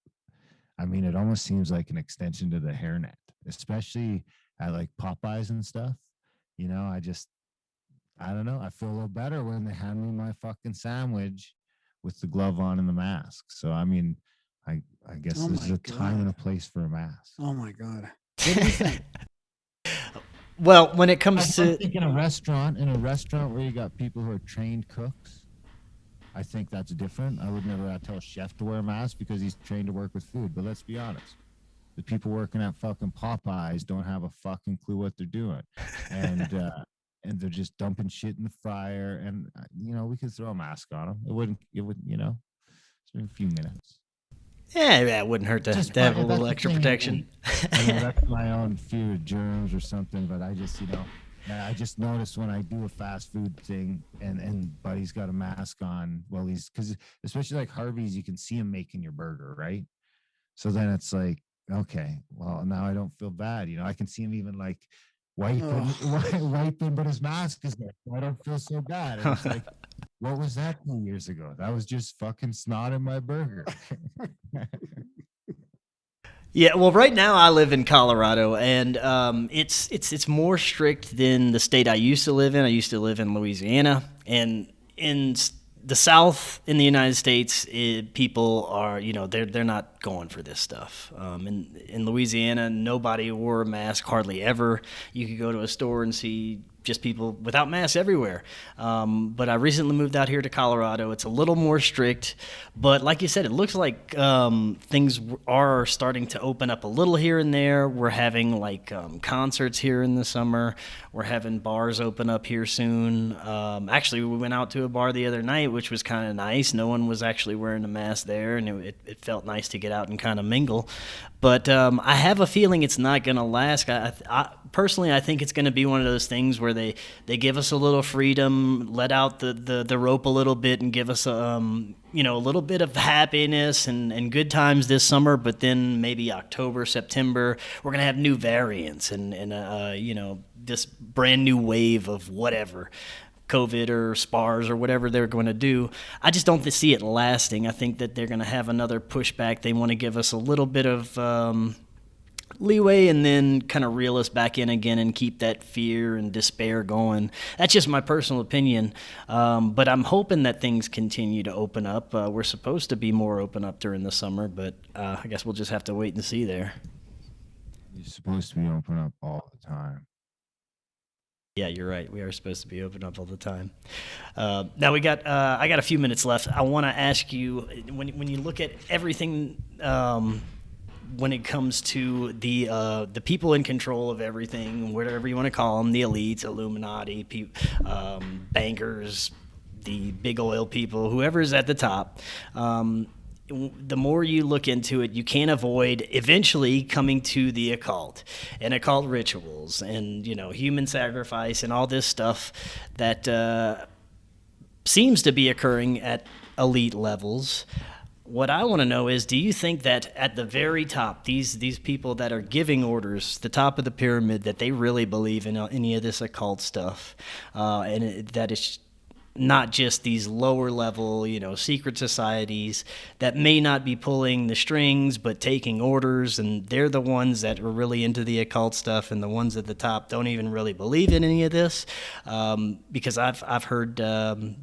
I mean, it almost seems like an extension to the hairnet, especially at like Popeyes and stuff. I don't know. I feel a little better when they hand me my fucking sandwich with the glove on and the mask. So, I mean, I guess there's a time and a place for a mask. Oh my God. What do you think? Well, when it comes to, I think in a restaurant where you got people who are trained cooks, I think that's different. I would never tell a chef to wear a mask because he's trained to work with food. But let's be honest. The people working at fucking Popeyes don't have a fucking clue what they're doing, and they're just dumping shit in the fryer. And we could throw a mask on them. It would, it's been a few minutes. Yeah, it wouldn't hurt to have a little extra protection. That's my own fear of germs or something, but I just noticed when I do a fast food thing and Buddy's got a mask on, well, because especially like Harvey's, you can see him making your burger, right? So then it's like, okay, well, now I don't feel bad. I can see him even like wiping, but his mask is there. So I don't feel so bad. And it's like, what was that 2 years ago? That was just fucking snot in my burger. Yeah, well, right now I live in Colorado, and it's more strict than the state I used to live in. I used to live in Louisiana, and in the South in the United States, people are, they're not going for this stuff. In Louisiana, nobody wore a mask hardly ever. You could go to a store and see just people without masks everywhere. But I recently moved out here to Colorado. It's a little more strict, but like you said, it looks like things are starting to open up a little here and there. We're having like concerts here in the summer. We're having bars open up here soon. Actually, we went out to a bar the other night, which was kind of nice. No one was actually wearing a mask there, and it felt nice to get out and kind of mingle. But I have a feeling it's not going to last. Personally, I think it's going to be one of those things where they give us a little freedom, let out the rope a little bit, and give us a little bit of happiness and good times this summer. But then maybe October, September, we're going to have new variants and this brand new wave of whatever. COVID or SPARS or whatever they're going to do. I just don't see it lasting. I think that they're going to have another pushback. They want to give us a little bit of leeway and then kind of reel us back in again and keep that fear and despair going. That's just my personal opinion. But I'm hoping that things continue to open up. We're supposed to be more open up during the summer, but I guess we'll just have to wait and see there. You're supposed to be open up all the time. Yeah, you're right. We are supposed to be open up all the time. Now I got a few minutes left. I want to ask you, when you look at everything, when it comes to the people in control of everything, whatever you want to call them, the elites, Illuminati, bankers, the big oil people, whoever's at the top. The more you look into it, you can't avoid eventually coming to the occult and occult rituals and, human sacrifice and all this stuff that seems to be occurring at elite levels. What I want to know is, do you think that at the very top, these people that are giving orders, the top of the pyramid, that they really believe in any of this occult stuff, that it's not just these lower level, secret societies that may not be pulling the strings, but taking orders, and they're the ones that are really into the occult stuff, and the ones at the top don't even really believe in any of this? Because I've heard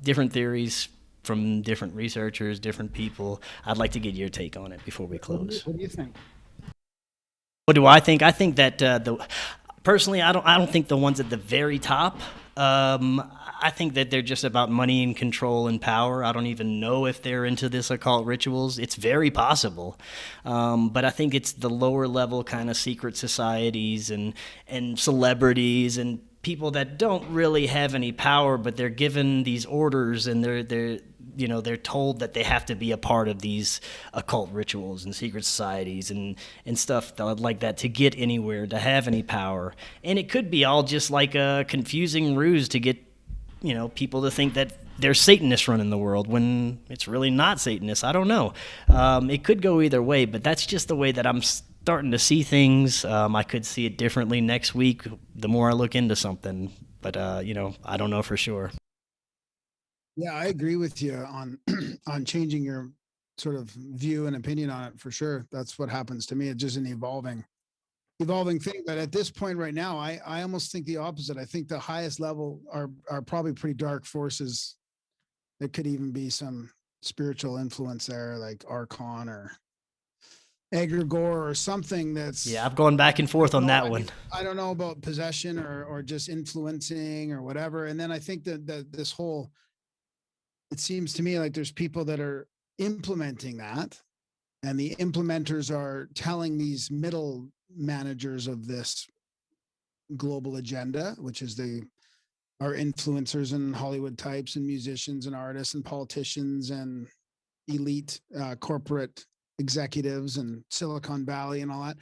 different theories from different researchers, different people. I'd like to get your take on it before we close. What do you think? What do I think? I think that personally, I don't think the ones at the very top. I think that they're just about money and control and power. I don't even know if they're into this occult rituals. It's very possible. But I think it's the lower level kind of secret societies and celebrities and people that don't really have any power, but they're given these orders and they're told that they have to be a part of these occult rituals and secret societies and stuff like that to get anywhere, to have any power. And it could be all just like a confusing ruse to get people to think that there's Satanists running the world when it's really not Satanists. I don't know. It could go either way, but that's just the way that I'm starting to see things. I could see it differently next week the more I look into something, but I don't know for sure. Yeah, I agree with you on on changing your sort of view and opinion on it for sure. That's what happens to me. It's just an evolving thing. But at this point right now, I almost think the opposite. I think the highest level are probably pretty dark forces. There could even be some spiritual influence there, like Archon or egregore or something that's. Yeah, I've gone back and forth on that one. I don't know about possession or just influencing or whatever. And then I think that this whole, it seems to me like there's people that are implementing that. And the implementers are telling these middle managers of this global agenda, which is our influencers and Hollywood types and musicians and artists and politicians and elite corporate executives and Silicon Valley and all that.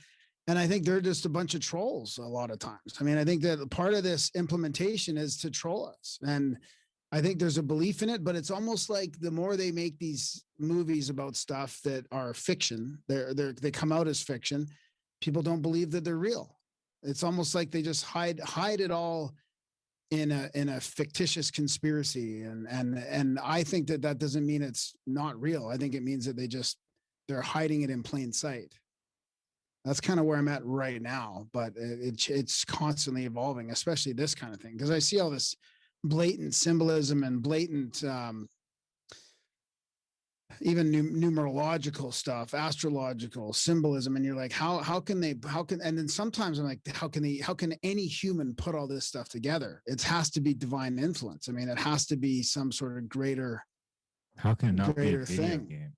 And I think they're just a bunch of trolls a lot of times. I mean, I think that part of this implementation is to troll us. And I think there's a belief in it, but it's almost like the more they make these movies about stuff that are fiction, they come out as fiction, people don't believe that they're real. It's almost like they just hide it all in a fictitious conspiracy. And I think that doesn't mean it's not real. I think it means that they're hiding it in plain sight. That's kind of where I'm at right now, but it's constantly evolving, especially this kind of thing. Because I see all this blatant symbolism and blatant, even numerological stuff, astrological symbolism. And you're like, how can, and then sometimes I'm like, how can any human put all this stuff together? It has to be divine influence. I mean, it has to be some sort of greater thing. Game?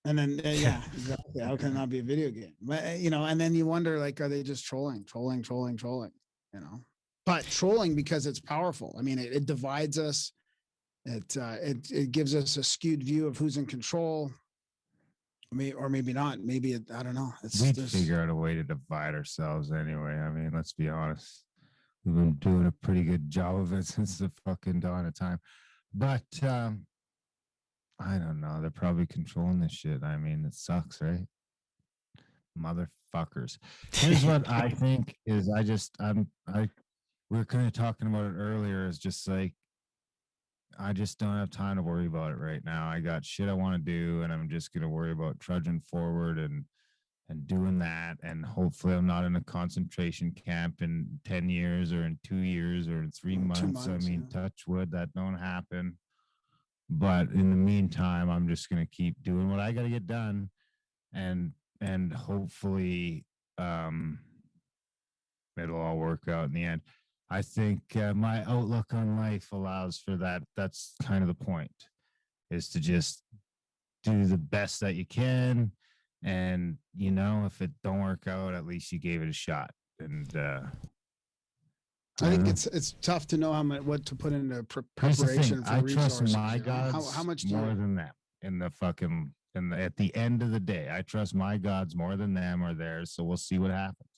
And then, yeah, exactly. How can it not be a video game? But, and then you wonder, like, are they just trolling, but trolling because it's powerful. I mean, it divides us. It gives us a skewed view of who's in control. Or maybe not. Maybe I don't know. We'd figure out a way to divide ourselves anyway. I mean, let's be honest. We've been doing a pretty good job of it since the fucking dawn of time. But I don't know. They're probably controlling this shit. I mean, it sucks, right? Motherfuckers. Here's what I think is we were kind of talking about it earlier, is just like, I just don't have time to worry about it right now. I got shit I want to do, and I'm just going to worry about trudging forward and doing that. And hopefully I'm not in a concentration camp in 10 years or in 2 years or in 3 months. I mean, touch wood, that don't happen. But in the meantime, I'm just going to keep doing what I got to get done, and hopefully it'll all work out in the end. I think my outlook on life allows for that. That's kind of the point, is to just do the best that you can. And, if it don't work out, at least you gave it a shot. And I think it's tough to know what to put into preparation for resources. I trust my gods how much more than them at the end of the day. I trust my gods more than them or theirs. So we'll see what happens.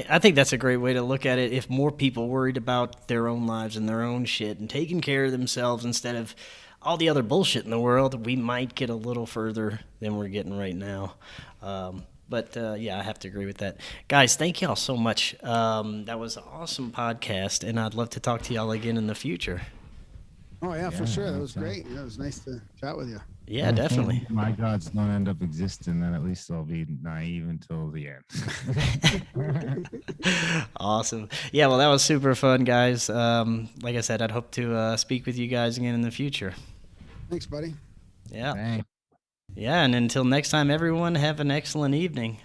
I think that's a great way to look at it. If more people worried about their own lives and their own shit and taking care of themselves instead of all the other bullshit in the world, we might get a little further than we're getting right now. But yeah, I have to agree with that. Guys, thank y'all so much. That was an awesome podcast, and I'd love to talk to y'all again in the future. Oh, yeah, for sure. That was great. It was nice to chat with you. Yeah, definitely. If my gods don't end up existing, then at least I'll be naive until the end. Awesome. Yeah, well, that was super fun, guys. Like I said, I'd hope to speak with you guys again in the future. Thanks, buddy. Yeah. Thanks. Yeah, and until next time, everyone, have an excellent evening.